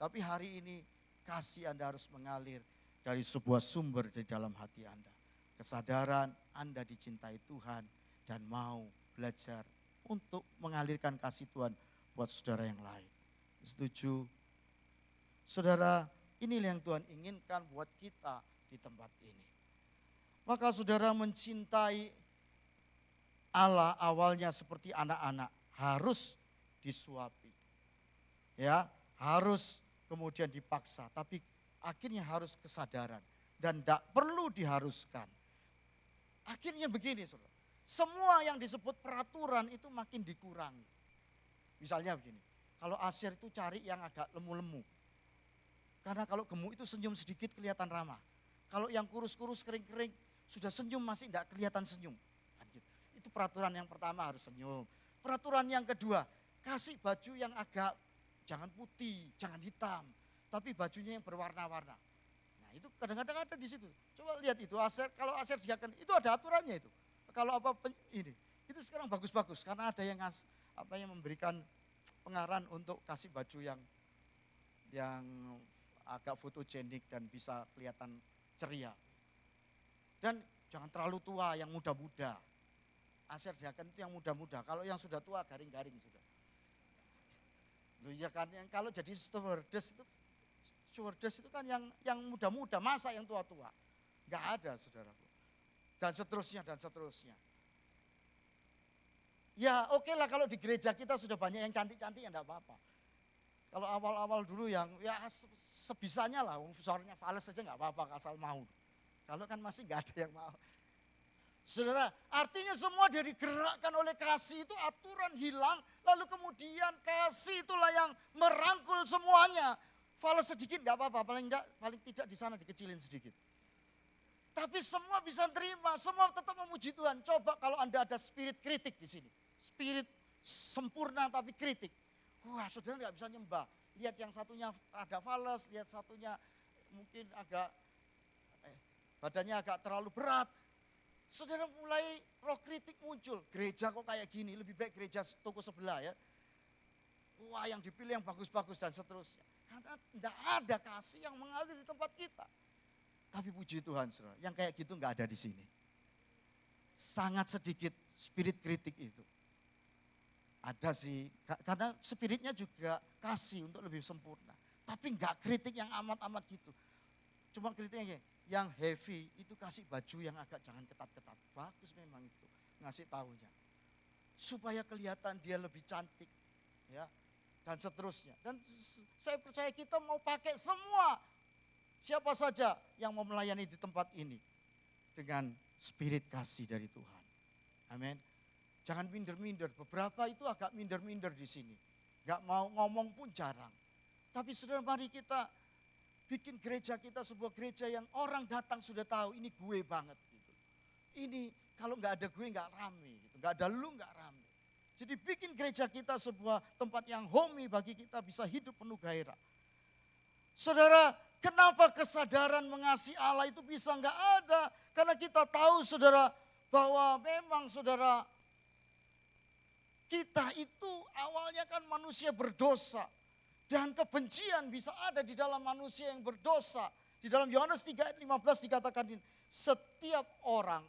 Tapi hari ini kasih Anda harus mengalir dari sebuah sumber di dalam hati Anda. Kesadaran Anda dicintai Tuhan dan mau belajar untuk mengalirkan kasih Tuhan buat saudara yang lain. Setuju? Saudara, inilah yang Tuhan inginkan buat kita di tempat ini. Maka saudara mencintai Allah awalnya seperti anak-anak, harus disuapi. Ya, harus kemudian dipaksa, tapi akhirnya harus kesadaran dan tidak perlu diharuskan. Akhirnya begini, saudara. Semua yang disebut peraturan itu makin dikurangi. Misalnya begini, kalau Asyir itu cari yang agak lemu-lemu. Karena kalau gemuk itu senyum sedikit kelihatan ramah. Kalau yang kurus-kurus kering-kering sudah senyum masih tidak kelihatan senyum. Kan gitu. Itu peraturan yang pertama, harus senyum. Peraturan yang kedua, kasih baju yang agak jangan putih, jangan hitam. Tapi bajunya yang berwarna-warna. Nah itu kadang-kadang ada di situ. Coba lihat itu, kalau Asyir diakan itu ada aturannya itu. Kalau ini, itu sekarang bagus-bagus karena ada yang memberikan pengarahan untuk kasih baju yang agak fotogenik dan bisa kelihatan ceria. Dan jangan terlalu tua, yang muda-muda. Asyir diakan itu yang muda-muda, kalau yang sudah tua garing-garing sudah. Loh ya kan, yang kalau jadi stewardess itu kan yang muda-muda, masa yang tua-tua? Enggak ada, saudaraku. Dan seterusnya. Ya oke lah kalau di gereja kita sudah banyak yang cantik-cantik ya enggak apa-apa. Kalau awal-awal dulu yang ya sebisanya lah, suaranya fales saja enggak apa-apa asal mau. Kalau kan masih enggak ada yang mau. Saudara, artinya semua digerakkan oleh kasih itu aturan hilang, lalu kemudian kasih itulah yang merangkul semuanya. Fales sedikit enggak apa-apa, paling tidak di sana dikecilin sedikit. Tapi semua bisa terima, semua tetap memuji Tuhan. Coba kalau Anda ada spirit kritik di sini. Spirit sempurna tapi kritik. Wah, saudara nggak bisa nyembah. Lihat yang satunya ada fales, lihat satunya mungkin agak badannya agak terlalu berat. Saudara mulai roh kritik muncul. Gereja kok kayak gini, lebih baik gereja toko sebelah ya. Wah, yang dipilih yang bagus-bagus dan seterusnya. Karena tidak ada kasih yang mengalir di tempat kita. Tapi puji Tuhan, saudara, yang kayak gitu nggak ada di sini. Sangat sedikit spirit kritik itu. Ada sih, karena spiritnya juga kasih untuk lebih sempurna. Tapi nggak kritik yang amat-amat gitu. Cuma kritiknya yang heavy itu kasih baju yang agak jangan ketat-ketat. Bagus memang itu, ngasih tahunya. Supaya kelihatan dia lebih cantik, ya, dan seterusnya. Dan saya percaya kita mau pakai semua. Siapa saja yang mau melayani di tempat ini dengan spirit kasih dari Tuhan. Amin. Jangan minder-minder. Beberapa itu agak minder-minder di sini. Gak mau ngomong pun jarang. Tapi saudara, mari kita bikin gereja kita sebuah gereja yang orang datang sudah tahu ini gue banget. Gitu. Ini kalau gak ada gue gak rame. Gitu. Gak ada lu gak rame. Jadi bikin gereja kita sebuah tempat yang homey bagi kita bisa hidup penuh gairah. Saudara, kenapa kesadaran mengasihi Allah itu bisa enggak ada? Karena kita tahu saudara bahwa memang saudara kita itu awalnya kan manusia berdosa. Dan kebencian bisa ada di dalam manusia yang berdosa. Di dalam Yohanes 3 ayat 15 dikatakan setiap orang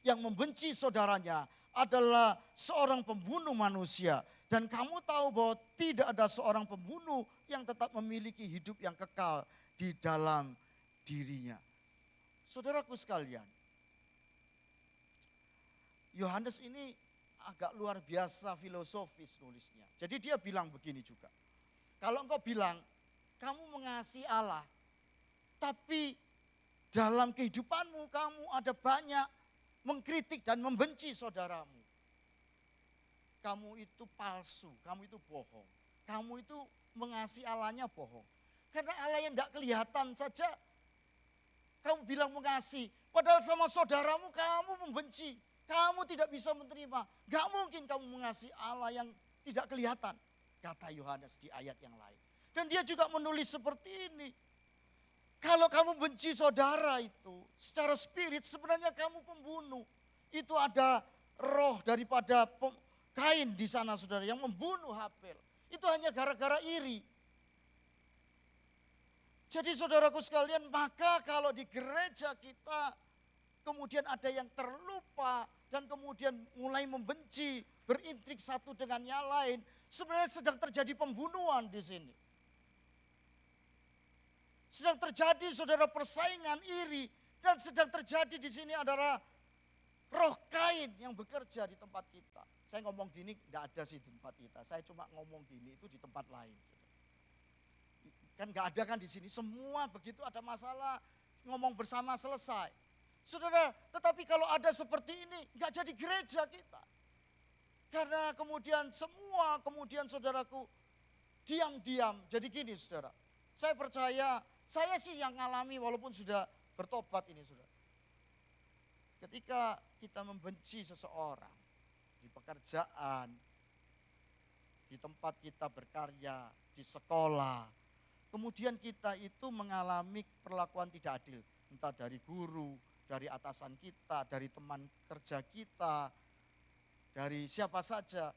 yang membenci saudaranya adalah seorang pembunuh manusia. Dan kamu tahu bahwa tidak ada seorang pembunuh yang tetap memiliki hidup yang kekal di dalam dirinya. Saudaraku sekalian, Yohanes ini agak luar biasa filosofis nulisnya. Jadi dia bilang begini juga. Kalau engkau bilang, kamu mengasihi Allah, tapi dalam kehidupanmu kamu ada banyak mengkritik dan membenci saudaramu. Kamu itu palsu, kamu itu bohong. Kamu itu mengasihi Allahnya bohong. Karena Allah yang tidak kelihatan saja, kamu bilang mengasihi. Padahal sama saudaramu kamu membenci. kamu tidak bisa menerima. Gak mungkin kamu mengasihi Allah yang tidak kelihatan. Kata Yohanes di ayat yang lain. Dan dia juga menulis seperti ini. Kalau kamu benci saudara itu secara spirit sebenarnya kamu pembunuh. Itu ada roh daripada Kain di sana saudara yang membunuh Habel. Itu hanya gara-gara iri. Jadi saudaraku sekalian, maka kalau di gereja kita kemudian ada yang terlupa dan kemudian mulai membenci, berintrik satu dengan yang lain, sebenarnya sedang terjadi pembunuhan di sini. Sedang terjadi saudara persaingan iri dan sedang terjadi di sini adalah roh Kain yang bekerja di tempat kita. Saya ngomong gini enggak ada sih di tempat kita. Saya cuma ngomong gini itu di tempat lain. Kan enggak ada kan di sini. Semua begitu ada masalah ngomong bersama selesai. Saudara, tetapi kalau ada seperti ini enggak jadi gereja kita. Karena kemudian semua saudaraku diam-diam. Jadi gini saudara. Saya percaya, saya sih yang ngalami walaupun sudah bertobat ini saudara. Ketika kita membenci seseorang di pekerjaan, di tempat kita berkarya, di sekolah, kemudian kita itu mengalami perlakuan tidak adil, entah dari guru, dari atasan kita, dari teman kerja kita, dari siapa saja,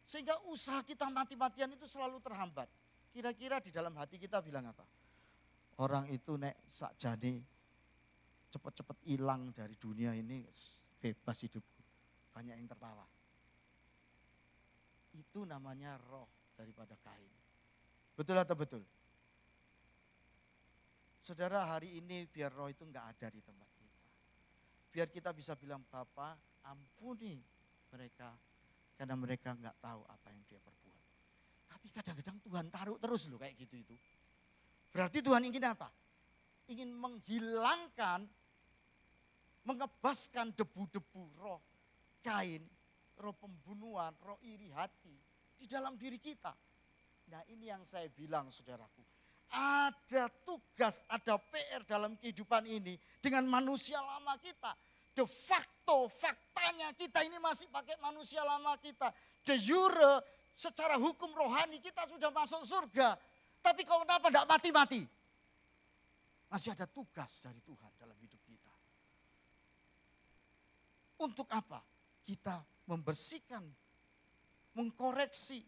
sehingga usaha kita mati-matian itu selalu terhambat. Kira-kira di dalam hati kita bilang apa? Orang itu nek sakjane cepet-cepet hilang dari dunia ini, bebas hidupku. Banyak yang tertawa. Itu namanya roh daripada Kain. Betul atau betul? Saudara, hari ini biar roh itu enggak ada di tempat kita. Biar kita bisa bilang, Bapa ampuni mereka karena mereka enggak tahu apa yang dia perbuat. Tapi kadang-kadang Tuhan taruh terus loh kayak gitu itu. Berarti Tuhan ingin apa? Ingin menghilangkan, mengebaskan debu-debu roh Kain, roh pembunuhan, roh iri hati di dalam diri kita. Nah ini yang saya bilang saudaraku. Ada tugas, ada PR dalam kehidupan ini dengan manusia lama kita. De facto, faktanya kita ini masih pakai manusia lama kita. De jure, secara hukum rohani kita sudah masuk surga. Tapi kalau kenapa tidak mati-mati? Masih ada tugas dari Tuhan dalam hidup kita. Untuk apa? Kita membersihkan, mengkoreksi.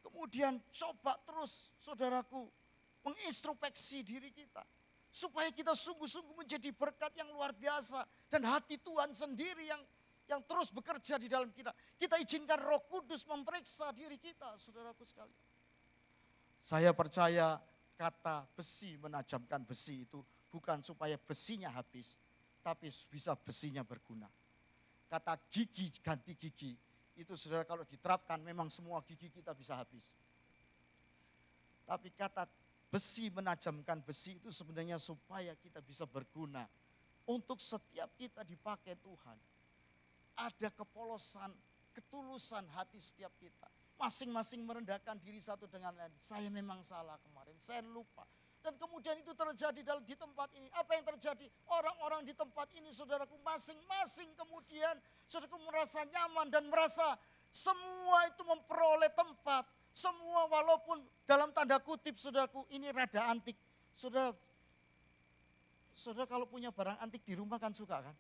Kemudian coba terus saudaraku mengintrospeksi diri kita. Supaya kita sungguh-sungguh menjadi berkat yang luar biasa. Dan hati Tuhan sendiri yang terus bekerja di dalam kita. Kita izinkan Roh Kudus memeriksa diri kita, saudaraku sekalian. Saya percaya kata besi menajamkan besi itu bukan supaya besinya habis, tapi bisa besinya berguna. Kata gigi ganti gigi, itu saudara kalau diterapkan memang semua gigi kita bisa habis. Tapi kata besi menajamkan besi itu sebenarnya supaya kita bisa berguna. Untuk setiap kita dipakai Tuhan. Ada kepolosan, ketulusan hati setiap kita. Masing-masing merendahkan diri satu dengan lain. Saya memang salah kemarin, saya lupa. Dan kemudian itu terjadi di tempat ini. Apa yang terjadi? Orang-orang di tempat ini saudaraku masing-masing kemudian saudaraku merasa nyaman dan merasa semua itu memperoleh tempat. Semua walaupun dalam tanda kutip saudaraku ini rada antik. Saudara kalau punya barang antik di rumah kan suka kan?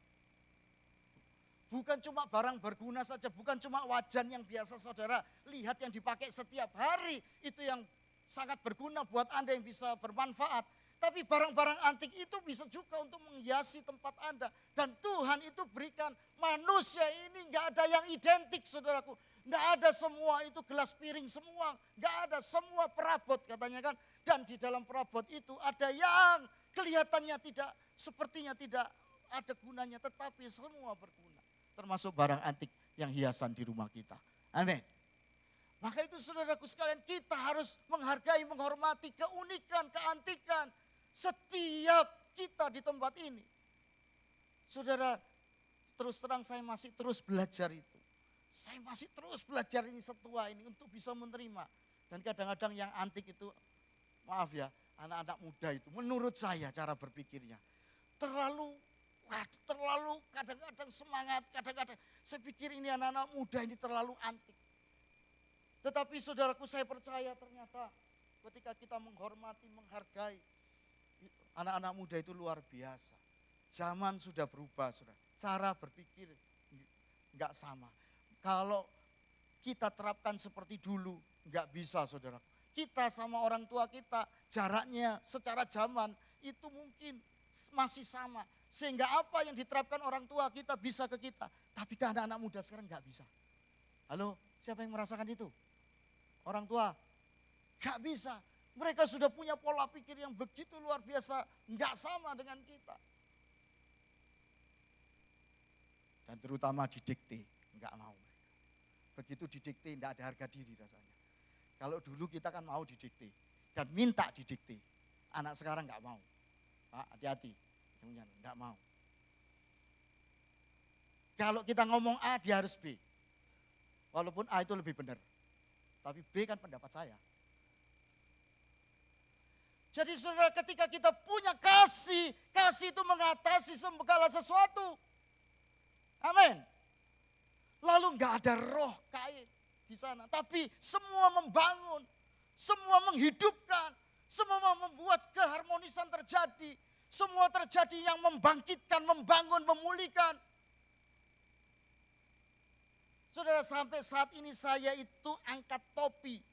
Bukan cuma barang berguna saja, bukan cuma wajan yang biasa saudara lihat yang dipakai setiap hari. Itu yang sangat berguna buat Anda yang bisa bermanfaat. Tapi barang-barang antik itu bisa juga untuk menghiasi tempat Anda. Dan Tuhan itu berikan manusia ini gak ada yang identik saudaraku. Gak ada semua itu gelas piring semua. Gak ada semua perabot katanya kan. Dan di dalam perabot itu ada yang kelihatannya tidak, sepertinya tidak ada gunanya. Tetapi semua berguna. Termasuk barang antik yang hiasan di rumah kita. Amin. Maka itu saudaraku sekalian kita harus menghargai, menghormati keunikan, keantikan setiap kita di tempat ini. Saudara, terus terang saya masih terus belajar itu. Saya masih terus belajar ini setua ini untuk bisa menerima. Dan kadang-kadang yang antik itu, maaf ya, anak-anak muda itu menurut saya cara berpikirnya terlalu wah terlalu kadang-kadang semangat, kadang-kadang saya pikir ini anak-anak muda ini terlalu antik. Tetapi saudaraku saya percaya ternyata ketika kita menghormati, menghargai, anak-anak muda itu luar biasa. Zaman sudah berubah, saudara. Cara berpikir enggak sama. Kalau kita terapkan seperti dulu, enggak bisa saudara. Kita sama orang tua kita jaraknya secara zaman itu mungkin masih sama. Sehingga apa yang diterapkan orang tua kita bisa ke kita. Tapi ke anak-anak muda sekarang enggak bisa. Halo, siapa yang merasakan itu? Orang tua, enggak bisa. Mereka sudah punya pola pikir yang begitu luar biasa, enggak sama dengan kita. Dan terutama didikte, enggak mau. Begitu didikte, enggak ada harga diri rasanya. Kalau dulu kita kan mau didikte dan minta didikte. Anak sekarang enggak mau. Pak, hati-hati. Enggak mau. Kalau kita ngomong A, dia harus B. Walaupun A itu lebih benar. Tapi B kan pendapat saya. Jadi saudara ketika kita punya kasih, kasih itu mengatasi segala sesuatu. Amin. Lalu enggak ada roh Kain di sana. Tapi semua membangun, semua menghidupkan, semua membuat keharmonisan terjadi. Semua terjadi yang membangkitkan, membangun, memulihkan. Saudara sampai saat ini saya itu angkat topi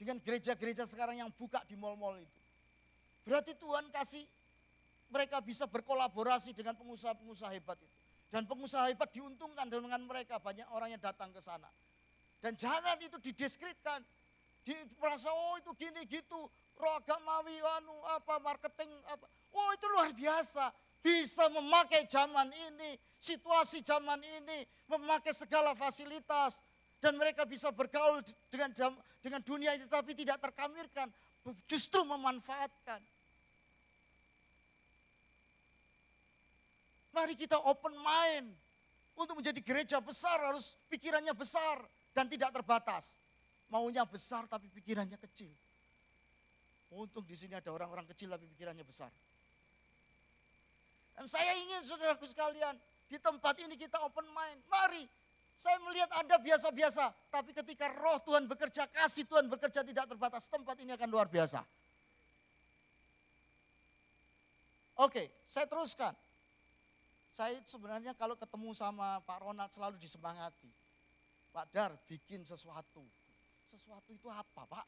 dengan gereja-gereja sekarang yang buka di mal-mal itu. Berarti Tuhan kasih mereka bisa berkolaborasi dengan pengusaha-pengusaha hebat itu. Dan pengusaha hebat diuntungkan dengan mereka, banyak orang yang datang ke sana. Dan jangan itu didiskreditkan. Merasa oh itu gini gitu, roh agamawi, marketing, apa. Oh itu luar biasa. Bisa memakai zaman ini, situasi zaman ini, memakai segala fasilitas. Dan mereka bisa bergaul dengan dunia ini tapi tidak terkamirkan. Justru memanfaatkan. Mari kita open mind. Untuk menjadi gereja besar harus pikirannya besar dan tidak terbatas. Maunya besar tapi pikirannya kecil. Untung di sini ada orang-orang kecil tapi pikirannya besar. Dan saya ingin saudaraku sekalian, di tempat ini kita open mind. Mari, saya melihat Anda biasa-biasa. Tapi ketika roh Tuhan bekerja, kasih Tuhan bekerja tidak terbatas, tempat ini akan luar biasa. Oke, saya teruskan. Saya sebenarnya kalau ketemu sama Pak Ronald selalu disemangati. Pak Dar, bikin sesuatu. Sesuatu itu apa, Pak?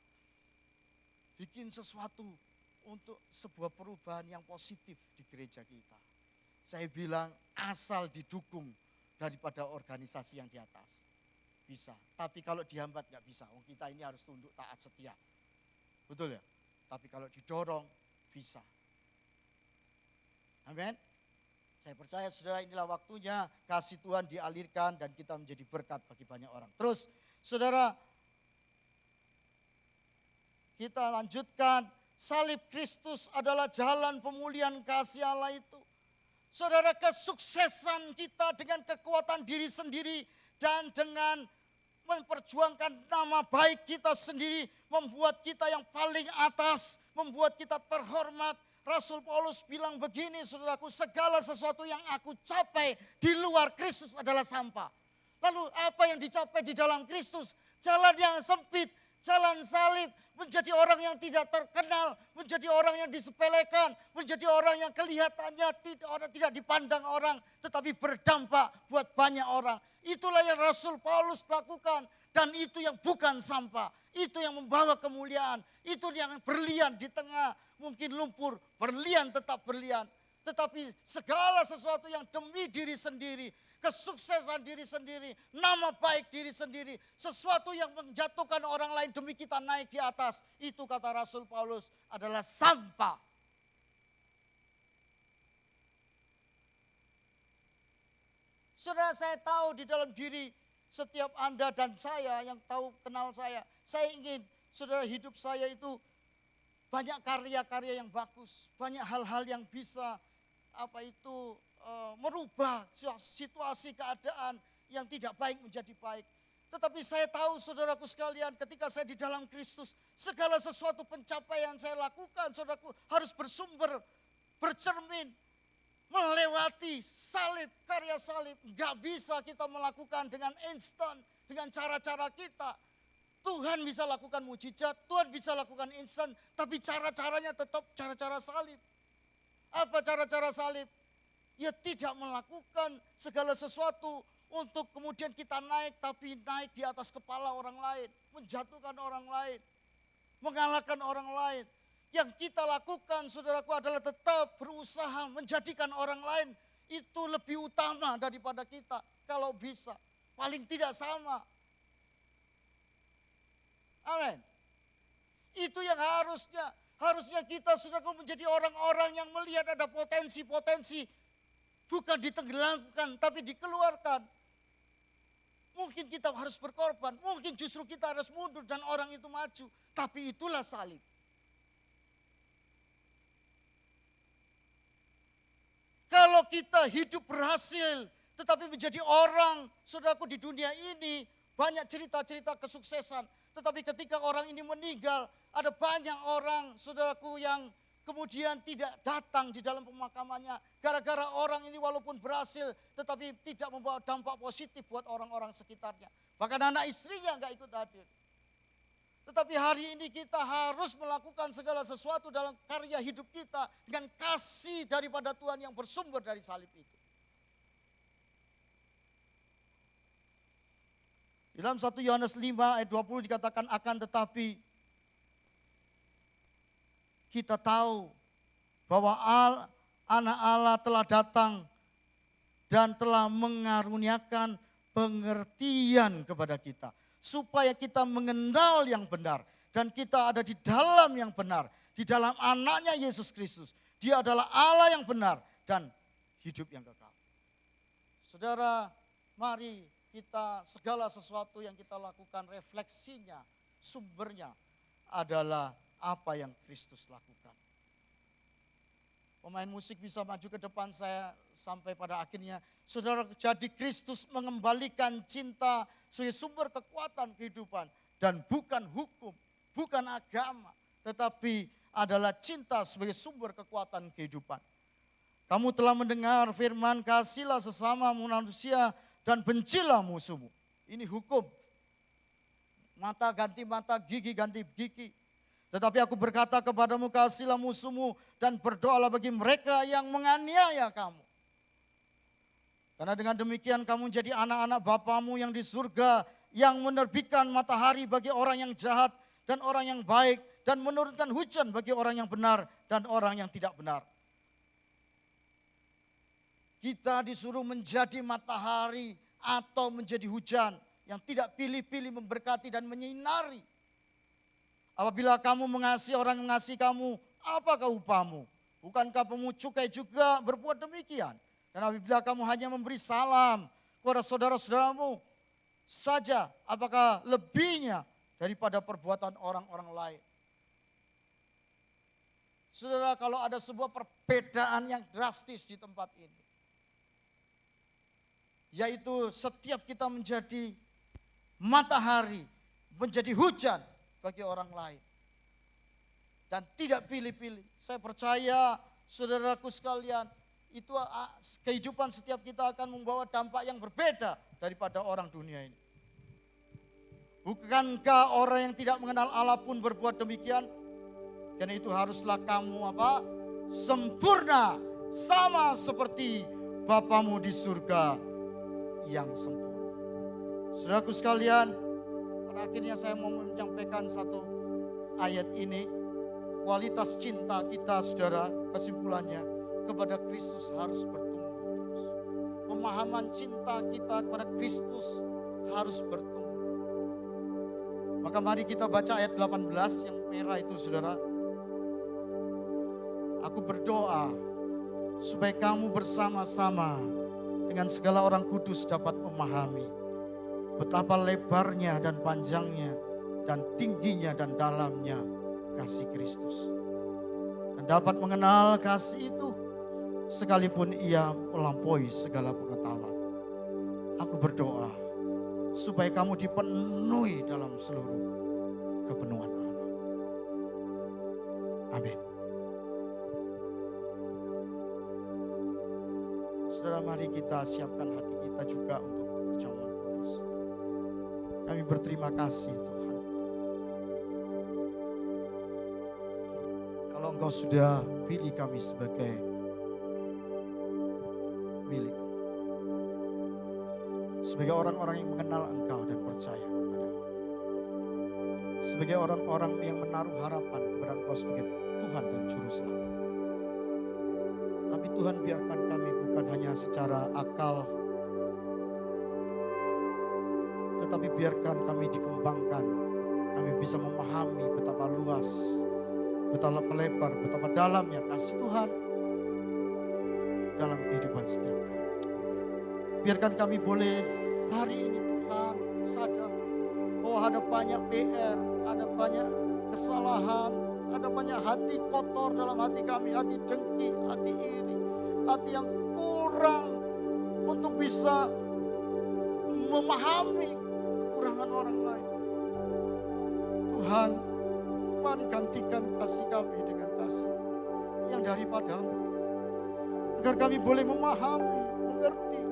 Bikin sesuatu untuk sebuah perubahan yang positif di gereja kita. Saya bilang asal didukung daripada organisasi yang di atas. Bisa, tapi kalau dihambat nggak bisa. Wong kita ini harus tunduk taat setia. Betul ya? Tapi kalau didorong bisa. Amin. Saya percaya saudara inilah waktunya kasih Tuhan dialirkan dan kita menjadi berkat bagi banyak orang. Terus saudara kita lanjutkan, salib Kristus adalah jalan pemulihan kasih Allah itu. Saudara kesuksesan kita dengan kekuatan diri sendiri dan dengan memperjuangkan nama baik kita sendiri membuat kita yang paling atas, membuat kita terhormat. Rasul Paulus bilang begini saudaraku, segala sesuatu yang aku capai di luar Kristus adalah sampah. Lalu apa yang dicapai di dalam Kristus? Jalan yang sempit, jalan salib, menjadi orang yang tidak terkenal, menjadi orang yang disepelekan, menjadi orang yang kelihatannya tidak dipandang orang, tetapi berdampak buat banyak orang. Itulah yang Rasul Paulus lakukan dan itu yang bukan sampah, itu yang membawa kemuliaan, itu yang berlian di tengah mungkin lumpur, berlian tetap berlian. Tetapi segala sesuatu yang demi diri sendiri, kesuksesan diri sendiri, nama baik diri sendiri, sesuatu yang menjatuhkan orang lain demi kita naik di atas, itu kata Rasul Paulus adalah sampah. Saudara, saya tahu di dalam diri setiap Anda dan saya yang tahu kenal saya ingin saudara hidup saya itu banyak karya-karya yang bagus, banyak hal-hal yang bisa merubah situasi keadaan yang tidak baik menjadi baik. Tetapi saya tahu saudaraku sekalian, ketika saya di dalam Kristus, segala sesuatu pencapaian saya lakukan, saudaraku, harus bersumber, bercermin melewati salib, karya salib. Gak bisa kita melakukan dengan instan, dengan cara-cara kita. Tuhan bisa lakukan mujizat, Tuhan bisa lakukan instan, tapi cara-caranya tetap cara-cara salib. Apa cara-cara salib? Ya tidak melakukan segala sesuatu untuk kemudian kita naik, tapi naik di atas kepala orang lain. Menjatuhkan orang lain, mengalahkan orang lain. Yang kita lakukan, saudaraku, adalah tetap berusaha menjadikan orang lain itu lebih utama daripada kita. Kalau bisa, paling tidak sama. Amin. Itu yang harusnya kita, saudaraku, menjadi orang-orang yang melihat ada potensi-potensi. Bukan ditenggelamkan, tapi dikeluarkan. Mungkin kita harus berkorban, mungkin justru kita harus mundur dan orang itu maju. Tapi itulah salib. Kalau kita hidup berhasil, tetapi menjadi orang, saudaraku, di dunia ini banyak cerita-cerita kesuksesan. Tetapi ketika orang ini meninggal, ada banyak orang, saudaraku, yang kemudian tidak datang di dalam pemakamannya. Gara-gara orang ini walaupun berhasil, tetapi tidak membawa dampak positif buat orang-orang sekitarnya. Bahkan anak istrinya nggak ikut hadir. Tetapi hari ini kita harus melakukan segala sesuatu dalam karya hidup kita dengan kasih daripada Tuhan yang bersumber dari salib itu. Di dalam 1 Yohanes 5 ayat 20 dikatakan, akan tetapi kita tahu bahwa anak Allah telah datang dan telah mengaruniakan pengertian kepada kita. Supaya kita mengenal yang benar. Dan kita ada di dalam yang benar. Di dalam anaknya Yesus Kristus. Dia adalah Allah yang benar dan hidup yang kekal. Saudara, mari kita segala sesuatu yang kita lakukan refleksinya, sumbernya adalah apa yang Kristus lakukan. Pemain musik bisa maju ke depan saya sampai pada akhirnya. Saudara, jadi Kristus mengembalikan cinta sebagai sumber kekuatan kehidupan. Dan bukan hukum, bukan agama. Tetapi adalah cinta sebagai sumber kekuatan kehidupan. Kamu telah mendengar firman, kasihlah sesama manusia dan bencilah musuhmu. Ini hukum. Mata ganti mata, gigi ganti gigi. Tetapi aku berkata kepadamu, kasihlah musuhmu dan berdoalah bagi mereka yang menganiaya kamu. Karena dengan demikian kamu menjadi anak-anak Bapamu yang di surga, yang menerbitkan matahari bagi orang yang jahat dan orang yang baik, dan menurunkan hujan bagi orang yang benar dan orang yang tidak benar. Kita disuruh menjadi matahari atau menjadi hujan yang tidak pilih-pilih memberkati dan menyinari. Apabila kamu mengasihi orang yang mengasihi kamu, apakah upahmu? Bukankah pemungut cukai juga berbuat demikian? Dan apabila kamu hanya memberi salam kepada saudara-saudaramu saja, apakah lebihnya daripada perbuatan orang-orang lain? Saudara, kalau ada sebuah perbedaan yang drastis di tempat ini, yaitu setiap kita menjadi matahari, menjadi hujan bagi orang lain. Dan tidak pilih-pilih. Saya percaya saudaraku sekalian, itu kehidupan setiap kita akan membawa dampak yang berbeda daripada orang dunia ini. Bukankah orang yang tidak mengenal Allah pun berbuat demikian? Karena itu haruslah kamu sempurna, sama seperti Bapamu di surga yang sempurna. Saudaraku sekalian, pada akhirnya saya mau menyampaikan satu ayat ini. Kualitas cinta kita, saudara, kesimpulannya kepada Kristus harus bertumbuh terus. Pemahaman cinta kita kepada Kristus harus bertumbuh. Maka mari kita baca ayat 18 yang merah itu, saudara. Aku berdoa supaya kamu bersama-sama dengan segala orang kudus dapat memahami betapa lebarnya dan panjangnya dan tingginya dan dalamnya kasih Kristus. Dan dapat mengenal kasih itu sekalipun ia melampaui segala pengetahuan. Aku berdoa supaya kamu dipenuhi dalam seluruh kepenuhan Allah. Amin. Saudara, mari kita siapkan hati kita juga untuk perjamuan kudus. Kami berterima kasih Tuhan. Kalau Engkau sudah pilih kami sebagai milik. Sebagai orang-orang yang mengenal Engkau dan percaya kepada Engkau. Sebagai orang-orang yang menaruh harapan kepada Engkau sebagai Tuhan dan Juru Selamat. Tapi Tuhan, biarkan kami bukan hanya secara akal, tetapi biarkan kami dikembangkan. Kami bisa memahami betapa luas, betapa lebar, betapa dalamnya kasih Tuhan dalam kehidupan setiap kami. Biarkan kami boleh hari ini Tuhan sadar bahwa ada banyak PR, ada banyak kesalahan, ada banyak hati kotor dalam hati kami, hati dengki, hati iri, hati yang kurang untuk bisa memahami kekurangan orang lain. Tuhan, mari gantikan kasih kami dengan kasih yang daripadamu. Agar kami boleh memahami, mengerti.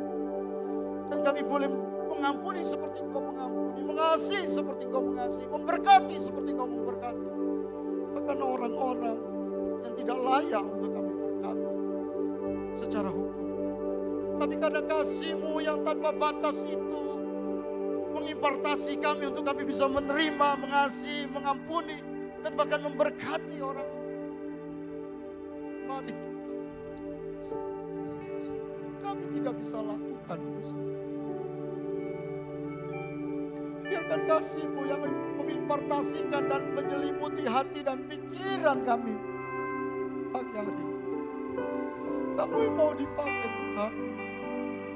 Dan kami boleh mengampuni seperti Engkau mengampuni, mengasihi seperti Engkau mengasihi, memberkati seperti Engkau memberkati. Bahkan orang-orang yang tidak layak untuk kami berkati secara hukum. Tapi karena kasih-Mu yang tanpa batas itu mengimpartasi kami untuk kami bisa menerima, mengasihi, mengampuni, dan bahkan memberkati orang. Mari Tuhan, kami tidak bisa lakukan itu sendiri. Biarkan kasih-Mu yang mengimpartasikan dan menyelimuti hati dan pikiran kami pagi hari ini. Kamu yang mau dipakai Tuhan.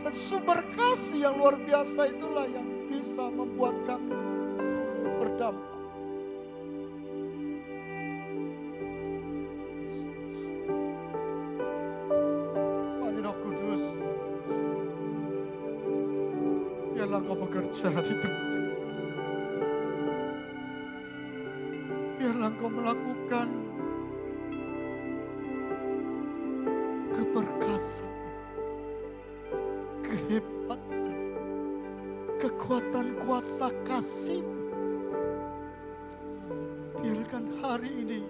Dan sumber kasih yang luar biasa itulah yang bisa membuat kami berdampak. Mari Roh Kudus, biarlah Kau bekerja di tengah-tengah. Biarlah Engkau melakukan keberkasaan, kehebatan, kekuatan kuasa kasih-Mu. Biarkan hari ini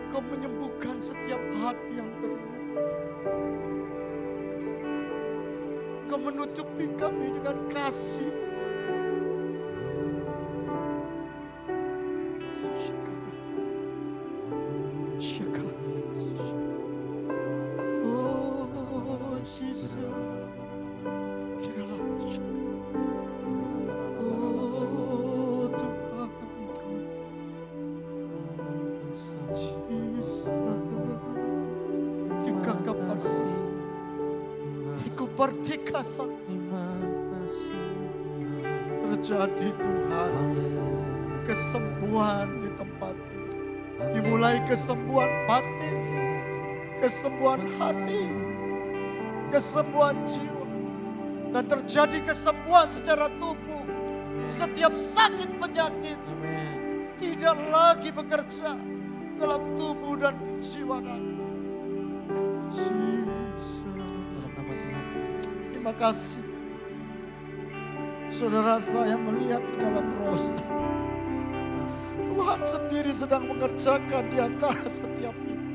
Engkau menyembuhkan setiap hati yang terluka. Engkau menutupi kami dengan kasih. Terjadi Tuhan kesembuhan di tempat ini. Dimulai kesembuhan batin, kesembuhan hati, kesembuhan jiwa. Dan terjadi kesembuhan secara tubuh. Setiap sakit penyakit tidak lagi bekerja dalam tubuh dan jiwa kami. Terima kasih. Saudara, saya melihat di dalam roh saya, Tuhan sendiri sedang mengerjakan di antara setiap kita.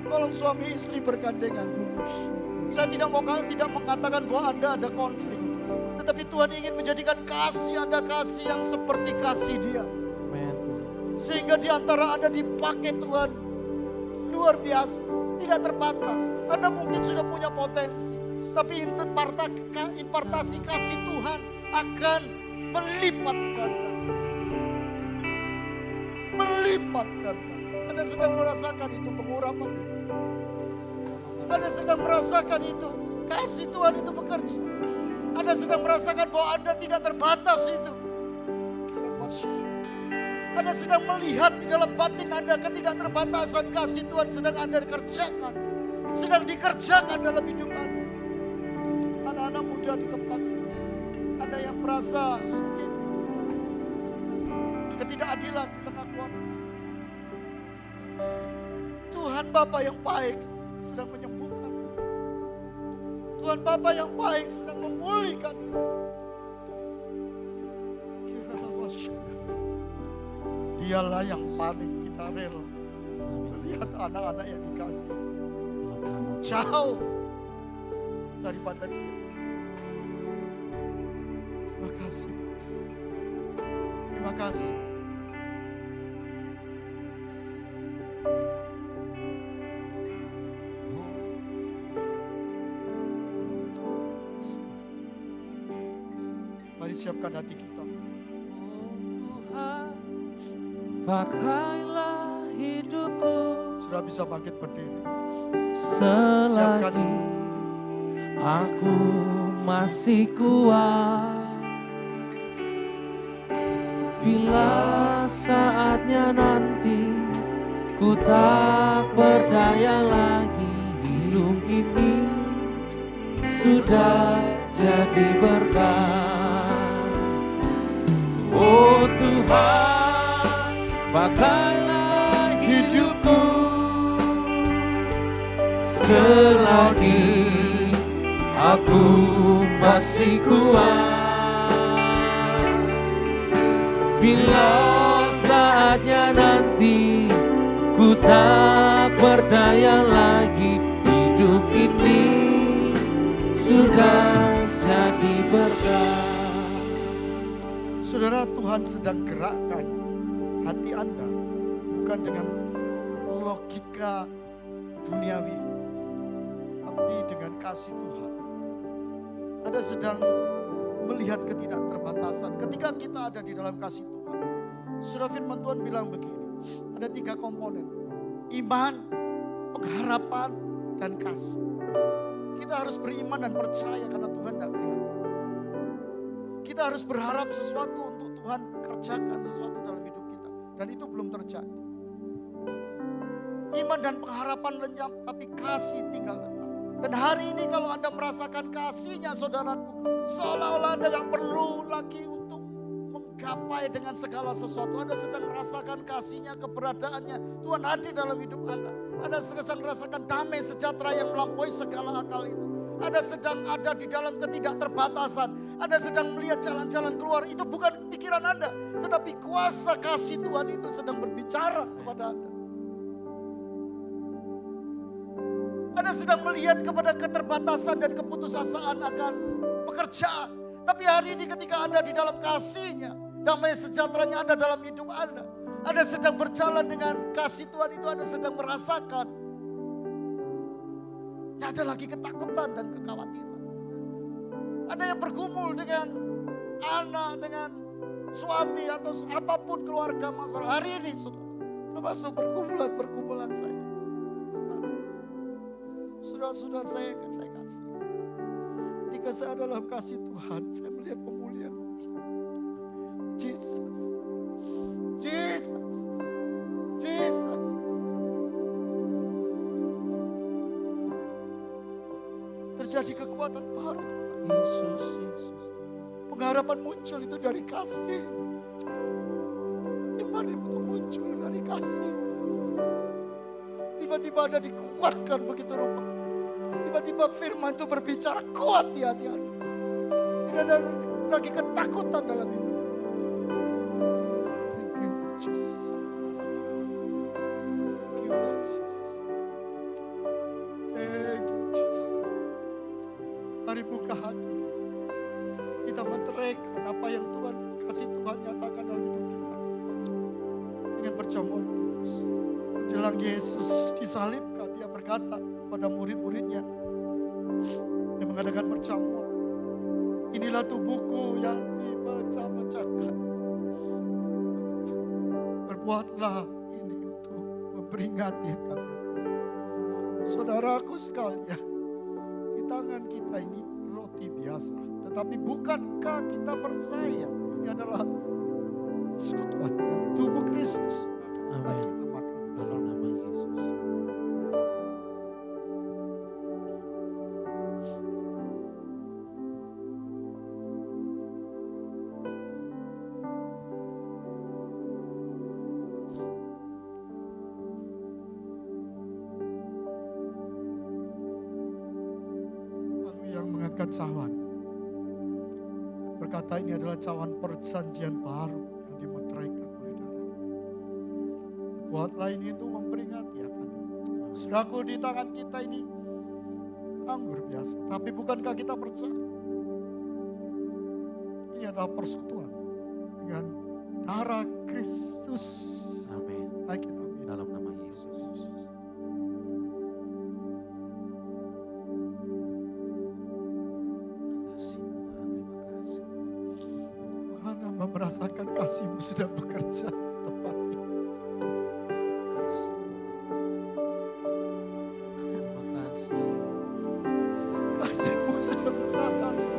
Tolong suami istri bergandengan. Saya tidak mengatakan bahwa Anda ada konflik. Tetapi Tuhan ingin menjadikan kasih Anda kasih yang seperti kasih Dia. Sehingga di antara Anda dipakai Tuhan luar biasa, tidak terbatas. Anda mungkin sudah punya potensi. Tapi impartasi kasih Tuhan akan melipat ganda. Melipat ganda. Anda sedang merasakan itu pengurapan itu. Anda sedang merasakan itu. Kasih Tuhan itu bekerja. Anda sedang merasakan bahwa Anda tidak terbatas itu. Anda sedang melihat di dalam batin Anda ketidakterbatasan kasih Tuhan sedang Anda kerjakan. Sedang dikerjakan dalam hidup Anda. Anak-anak muda di tempat ini. Ada yang merasa mungkin ketidakadilan di tengah keluarga. Tuhan Bapa yang baik sedang menyembuhkan. Tuhan Bapa yang baik sedang memulihkan. Dialah yang paling tidak rela melihat anak-anak yang dikasih jauh daripada dia. Terima kasih. Terima kasih. Mari siapkan hati kita. Tuhan, pakailah hidupku Sudah bisa bangkit berdiri. selagi aku masih kuat. Bila saatnya nanti ku tak berdaya lagi, hidup ini sudah jadi berkah. Oh Tuhan, pakailah hidupku selagi aku masih kuat. Bila saatnya nanti ku tak berdaya lagi, hidup ini sudah jadi berkah. Saudara, Tuhan sedang gerakkan hati Anda bukan dengan logika duniawi, tapi dengan kasih Tuhan. Anda sedang melihat ketidakterbatasan ketika kita ada di dalam kasih Tuhan. Surah firman Tuhan bilang begini, ada 3 komponen: iman, pengharapan, dan kasih. Kita harus beriman dan percaya karena Tuhan tidak kelihatan. Kita harus berharap sesuatu untuk Tuhan kerjakan sesuatu dalam hidup kita, dan itu belum terjadi. Iman dan pengharapan lenyap, tapi kasih tinggal tetap. Dan hari ini kalau Anda merasakan kasihnya saudaraku, seolah-olah Anda gak perlu lagi untuk menggapai dengan segala sesuatu. Anda sedang merasakan kasihnya, keberadaannya. Tuhan hadir dalam hidup Anda. Anda sedang merasakan damai sejahtera yang melampaui segala akal itu. Anda sedang ada di dalam ketidakterbatasan. Anda sedang melihat jalan-jalan keluar. Itu bukan pikiran Anda, tetapi kuasa kasih Tuhan itu sedang berbicara kepada Anda. Anda sedang melihat kepada keterbatasan dan keputusasaan akan pekerjaan. Tapi hari ini ketika Anda di dalam kasih-Nya, damai sejahteranya ada dalam hidup Anda. Anda sedang berjalan dengan kasih Tuhan itu, Anda sedang merasakan. Tidak ada lagi ketakutan dan kekhawatiran. Ada yang bergumul dengan anak, dengan suami atau apapun keluarga masalah. Hari ini termasuk pergumulan saya. Saudara-saudara saya kasih. Ketika saya dalam kasih Tuhan, saya melihat pemulihan. Jesus. Terjadi kekuatan baru. Yesus. Pengharapan muncul itu dari kasih. Iman itu muncul dari kasih. Tiba-tiba Anda dikuatkan begitu rupa. Tiba-tiba firman itu berbicara kuat di hati Anda. Tidak ada lagi ketakutan dalam hidup. Thank you Lord Jesus. Thank you Lord Jesus. Thank you Jesus. Mari buka hati kita menerangkan apa yang Tuhan kasih Tuhan nyatakan dalam hidup kita. Dengan perjamuan kudus. Menjelang Yesus disalibkan, dia berkata pada murid-muridnya yang mengadakan perjamuan, inilah tubuhku yang dipecah-pecahkan. Berbuatlah ini untuk memperingati akan aku. Saudaraku sekalian, di tangan kita ini roti biasa, tetapi bukankah kita percaya ini adalah persekutuan dengan tubuh Kristus? Mari kita makan Dalam nama Yesus. Haleluya. cawan. Berkata ini adalah cawan perjanjian baru yang dimeteraikan oleh darah. Buatlah ini untuk memperingati akan. Saudaraku, di tangan kita ini anggur biasa. Tapi bukankah kita percaya? Ini adalah persekutuan dengan darah Kristus. Amin. Mari kita minum. Dalam nama Yesus. Kasih Tuhan, terima kasih. Tuhan, hamba merasakan kasih-Mu sedang bekerja di tempat ini. Terima kasih. Kasih-Mu sedang mengatasi.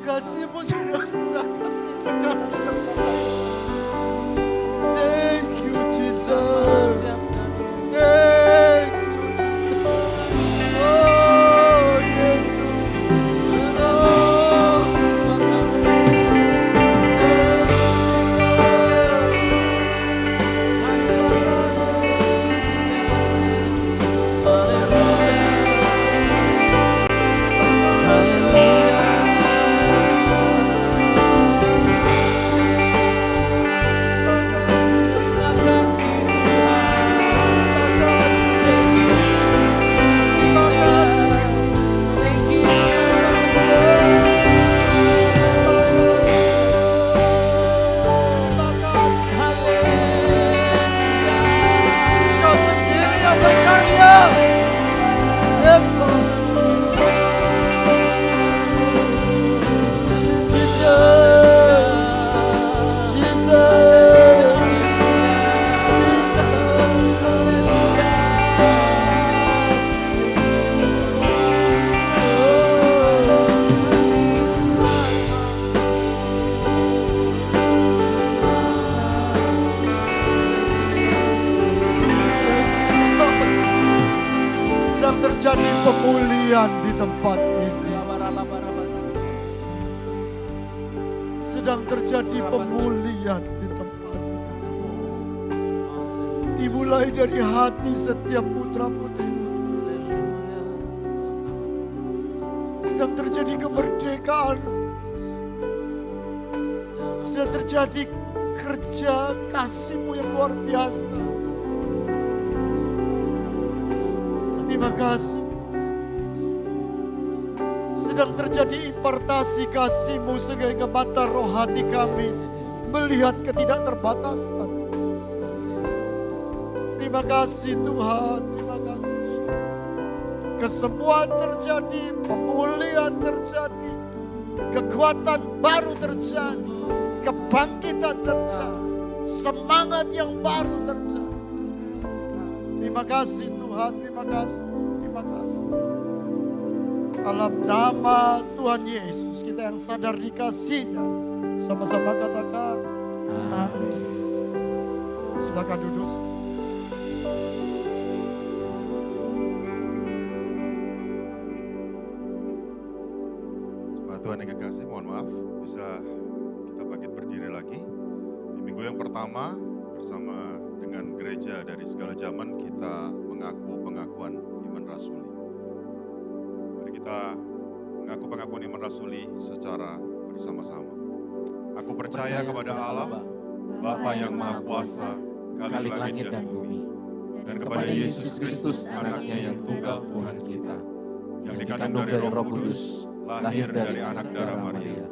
Kasih-Mu sedang mengatasi segala kelemahan. Thank you Jesus. Thank you Jesus. Oh Yesus. Oh. Terima kasih. Kau sendiri yang berkarya. Yes Lord. Jesus. Jesus. Sedang terjadi pemulihan di tempat ini. Sedang terjadi pemulihan di tempat ini. Dimulai dari hati setiap putra putrimu. Sedang terjadi kemerdekaan. Sedang terjadi kerja kasih-Mu yang luar biasa. Terima kasih. Sedang terjadi impartasi kasih-Mu sehingga mata roh hati kami melihat ketidakterbatasan. Terima kasih Tuhan, terima kasih. Kesembuhan terjadi, pemulihan terjadi, kekuatan baru terjadi, kebangkitan terjadi, semangat yang baru terjadi. Terima kasih Tuhan, terima kasih, terima kasih. Dalam nama Tuhan Yesus, kita yang sadar dikasih-Nya, sama-sama katakan amin. Silakan duduk. Tuhan yang kekasih, mohon maaf bisa kita bangkit berdiri lagi. Di minggu yang pertama bersama dengan gereja dari segala zaman kita mengaku pengakuan iman rasuli. Mari kita mengaku pengakuan iman rasuli secara bersama-sama. Aku percaya kepada Allah, Bapa yang Maha Kuasa, Khalik langit dan bumi, dan kepada Yesus Kristus anaknya yang tunggal Tuhan kita, yang dikandung dari Roh Kudus, lahir dari anak darah Maria,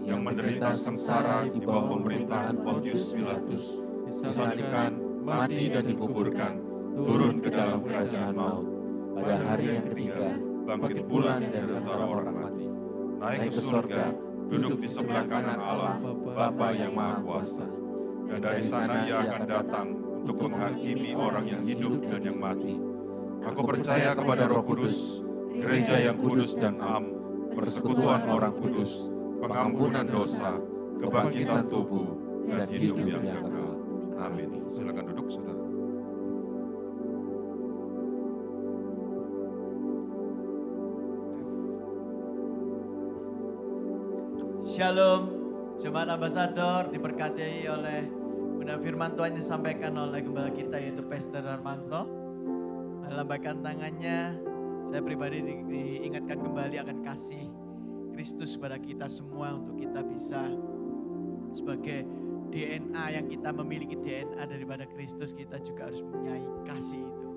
yang menderita sengsara di bawah pemerintahan Pontius Pilatus, disalibkan, mati dan dikuburkan, turun ke dalam kerajaan maut. Pada hari yang ketiga, bangkit pula dari antara orang mati, naik ke surga, duduk di sebelah kanan Allah, Bapa yang Maha Kuasa. Dan dari sana Ia akan datang untuk menghakimi orang yang hidup dan yang mati. Aku percaya kepada Roh Kudus, gereja yang kudus dan am, persekutuan orang kudus, pengampunan dosa, kebangkitan tubuh, dan hidup yang kekal. Amin. Silakan duduk, saudara. Shalom, Jemaat Ambasador diberkati oleh benar firman Tuhan yang disampaikan oleh gembala kita yaitu Pastor Darmanto. Melambaikan tangannya, saya pribadi diingatkan kembali akan kasih Kristus kepada kita semua untuk kita bisa sebagai DNA yang kita memiliki DNA daripada Kristus, kita juga harus mempunyai kasih itu.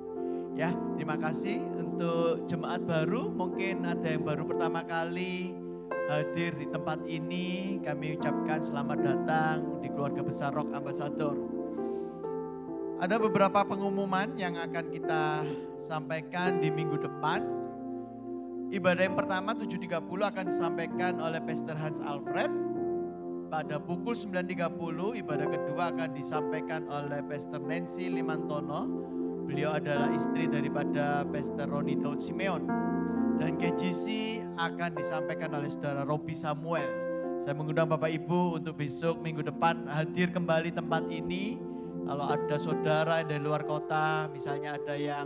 Ya, terima kasih untuk jemaat baru, mungkin ada yang baru pertama kali hadir di tempat ini, kami ucapkan selamat datang di keluarga besar Rock Ambassador. Ada beberapa pengumuman yang akan kita sampaikan di minggu depan. Ibadah yang pertama 7.30 akan disampaikan oleh Pastor Hans Alfred. Pada pukul 9.30 ibadah kedua akan disampaikan oleh Pastor Nancy Limantono. Beliau adalah istri daripada Pastor Roni Daud Simeon. Dan KGC akan disampaikan oleh Saudara Robi Samuel. Saya mengundang Bapak Ibu untuk besok minggu depan hadir kembali tempat ini. Kalau ada saudara dari luar kota, misalnya ada yang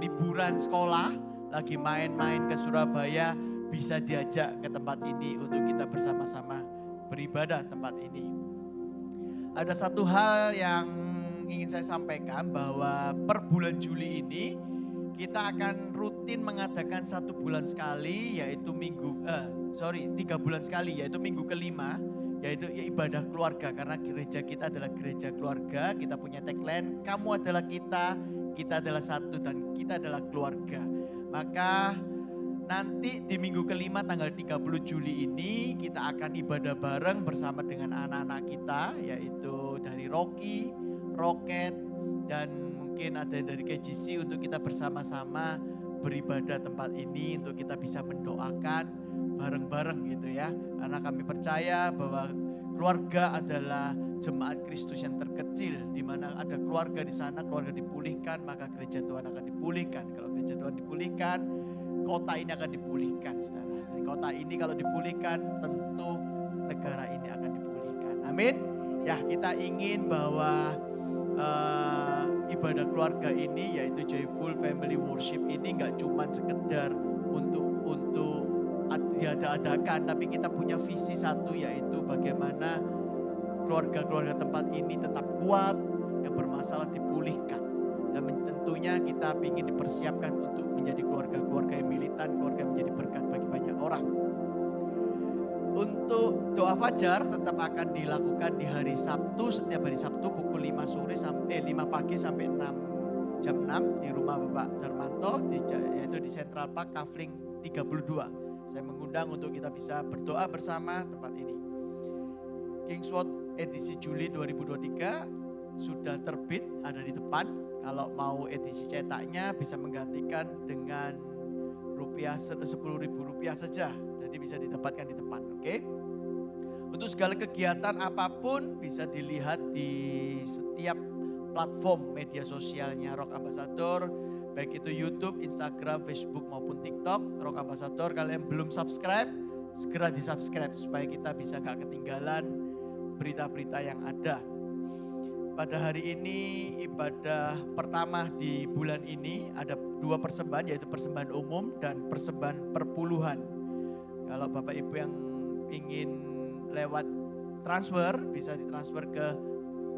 liburan sekolah, lagi main-main ke Surabaya, bisa diajak ke tempat ini untuk kita bersama-sama beribadah tempat ini. Ada satu hal yang ingin saya sampaikan bahwa per bulan Juli ini kita akan rutin mengadakan 1 bulan sekali, yaitu 3 bulan sekali, yaitu minggu kelima, yaitu ibadah keluarga. Karena gereja kita adalah gereja keluarga, kita punya tagline, kamu adalah kita adalah satu dan kita adalah keluarga. Maka nanti di minggu kelima tanggal 30 Juli ini kita akan ibadah bareng bersama dengan anak-anak kita, yaitu dari Rocky, Rocket, dan mungkin ada dari KGC untuk kita bersama-sama beribadah tempat ini untuk kita bisa mendoakan bareng-bareng gitu ya. Karena kami percaya bahwa keluarga adalah jemaat Kristus yang terkecil, di mana ada keluarga di sana, keluarga dipulihkan, maka gereja Tuhan akan dipulihkan. Kalau gereja Tuhan dipulihkan, kota ini akan dipulihkan, saudara. Dan kota ini kalau dipulihkan, tentu negara ini akan dipulihkan. Amin. Ya, kita ingin bahwa ibadah keluarga ini, yaitu Joyful Family Worship ini nggak cuma sekedar untuk diada-adakan, tapi kita punya visi satu, yaitu bagaimana keluarga-keluarga tempat ini tetap kuat, yang bermasalah dipulihkan. Dan tentunya kita ingin dipersiapkan untuk menjadi keluarga-keluarga yang militan, keluarga yang menjadi berkat bagi banyak orang. Untuk doa fajar tetap akan dilakukan di hari Sabtu, setiap hari Sabtu pukul 5 pagi sampai jam 6 di rumah Bapak Darmanto, yaitu di Central Park Kavling 32. Saya mengundang untuk kita bisa berdoa bersama tempat ini. Kingsword edisi Juli 2023 sudah terbit, ada di depan. Kalau mau edisi cetaknya bisa menggantikan dengan Rp10.000 saja. Jadi bisa ditempatkan di depan, oke? Untuk segala kegiatan apapun bisa dilihat di setiap platform media sosialnya Rock Ambassador, baik itu YouTube, Instagram, Facebook maupun TikTok. Rock Ambassador, kalian belum subscribe, segera di subscribe supaya kita bisa gak ketinggalan berita-berita yang ada. Pada hari ini ibadah pertama di bulan ini ada 2 persembahan, yaitu persembahan umum dan persembahan perpuluhan. Kalau Bapak Ibu yang ingin lewat transfer, bisa ditransfer ke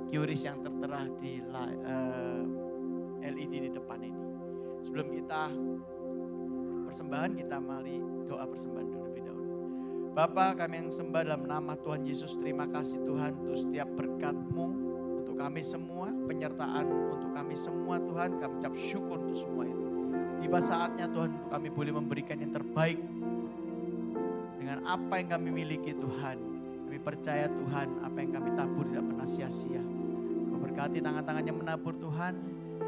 QRIS yang tertera di LED di depan ini. Sebelum kita persembahan, kita mari doa persembahan dulu lebih dahulu. Bapa, kami yang sembah dalam nama Tuhan Yesus, terima kasih Tuhan untuk setiap berkat-Mu untuk kami semua, penyertaan untuk kami semua Tuhan, kami ucap syukur untuk semua itu. Tiba saatnya Tuhan untuk kami boleh memberikan yang terbaik dengan apa yang kami miliki Tuhan. Kami percaya Tuhan, apa yang kami tabur tidak pernah sia-sia. Kau berkati tangan-tangan yang menabur Tuhan,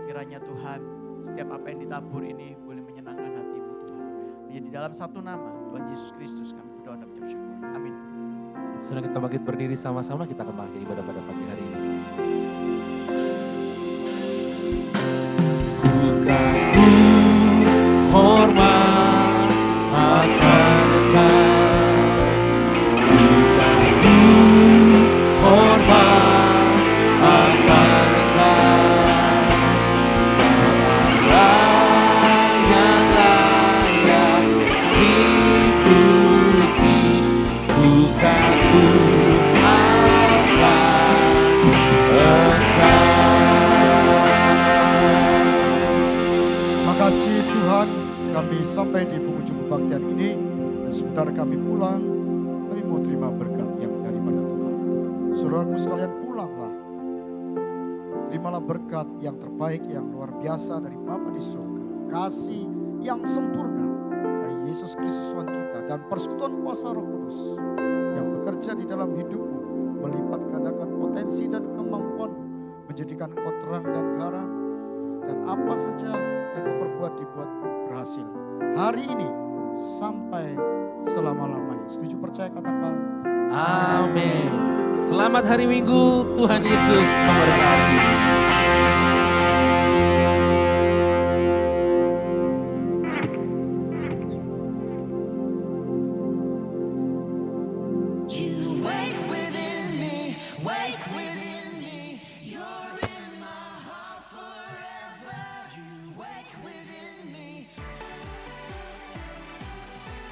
kiranya Tuhan setiap apa yang ditabur ini boleh menyenangkan hati-Mu Tuhan. Menjadi dalam satu nama Tuhan Yesus Kristus kami berdoa dan mengucap syukur. Amin. Sudah kita bangkit berdiri sama-sama, kita akan mengakhiri ibadah pada pagi hari ini. Hormat akan hormat akan yang layak dipuji, bukan ku Makasih Tuhan, kami sampai di penghujung kebaktian ini. Dan sebentar kami pulang, kami mau terima berkat yang daripada Tuhan. Saudaraku sekalian, pulanglah. Terimalah berkat yang terbaik, yang luar biasa dari Bapa di surga. Kasih yang sempurna dari Yesus Kristus Tuhan kita. Dan persekutuan kuasa Roh Kudus yang bekerja di dalam hidupmu. Melipat gandakan potensi dan kemampuanmu. Menjadikan kau terang dan garam. Dan apa saja yang kau perbuat dibuat berhasil. Hari ini sampai selama-lamanya. Setuju, percaya, katakan Amin. Selamat hari Minggu, Tuhan Yesus memberkati. You wake within me, wake within me. You're in my heart forever. You wake within me.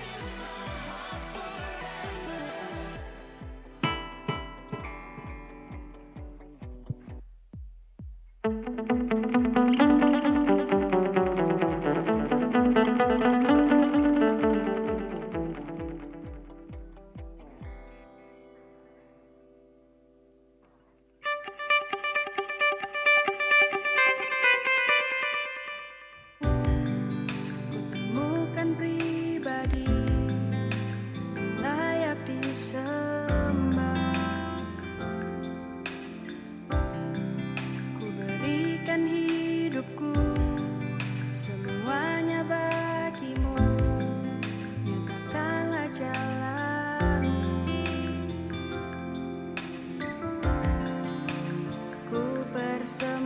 In my heart forever. Kutemukan pribadi layak disembah. Ku berikan hidupku semuanya bagimu. Nyatakanlah jalanmu. Ku persembahkan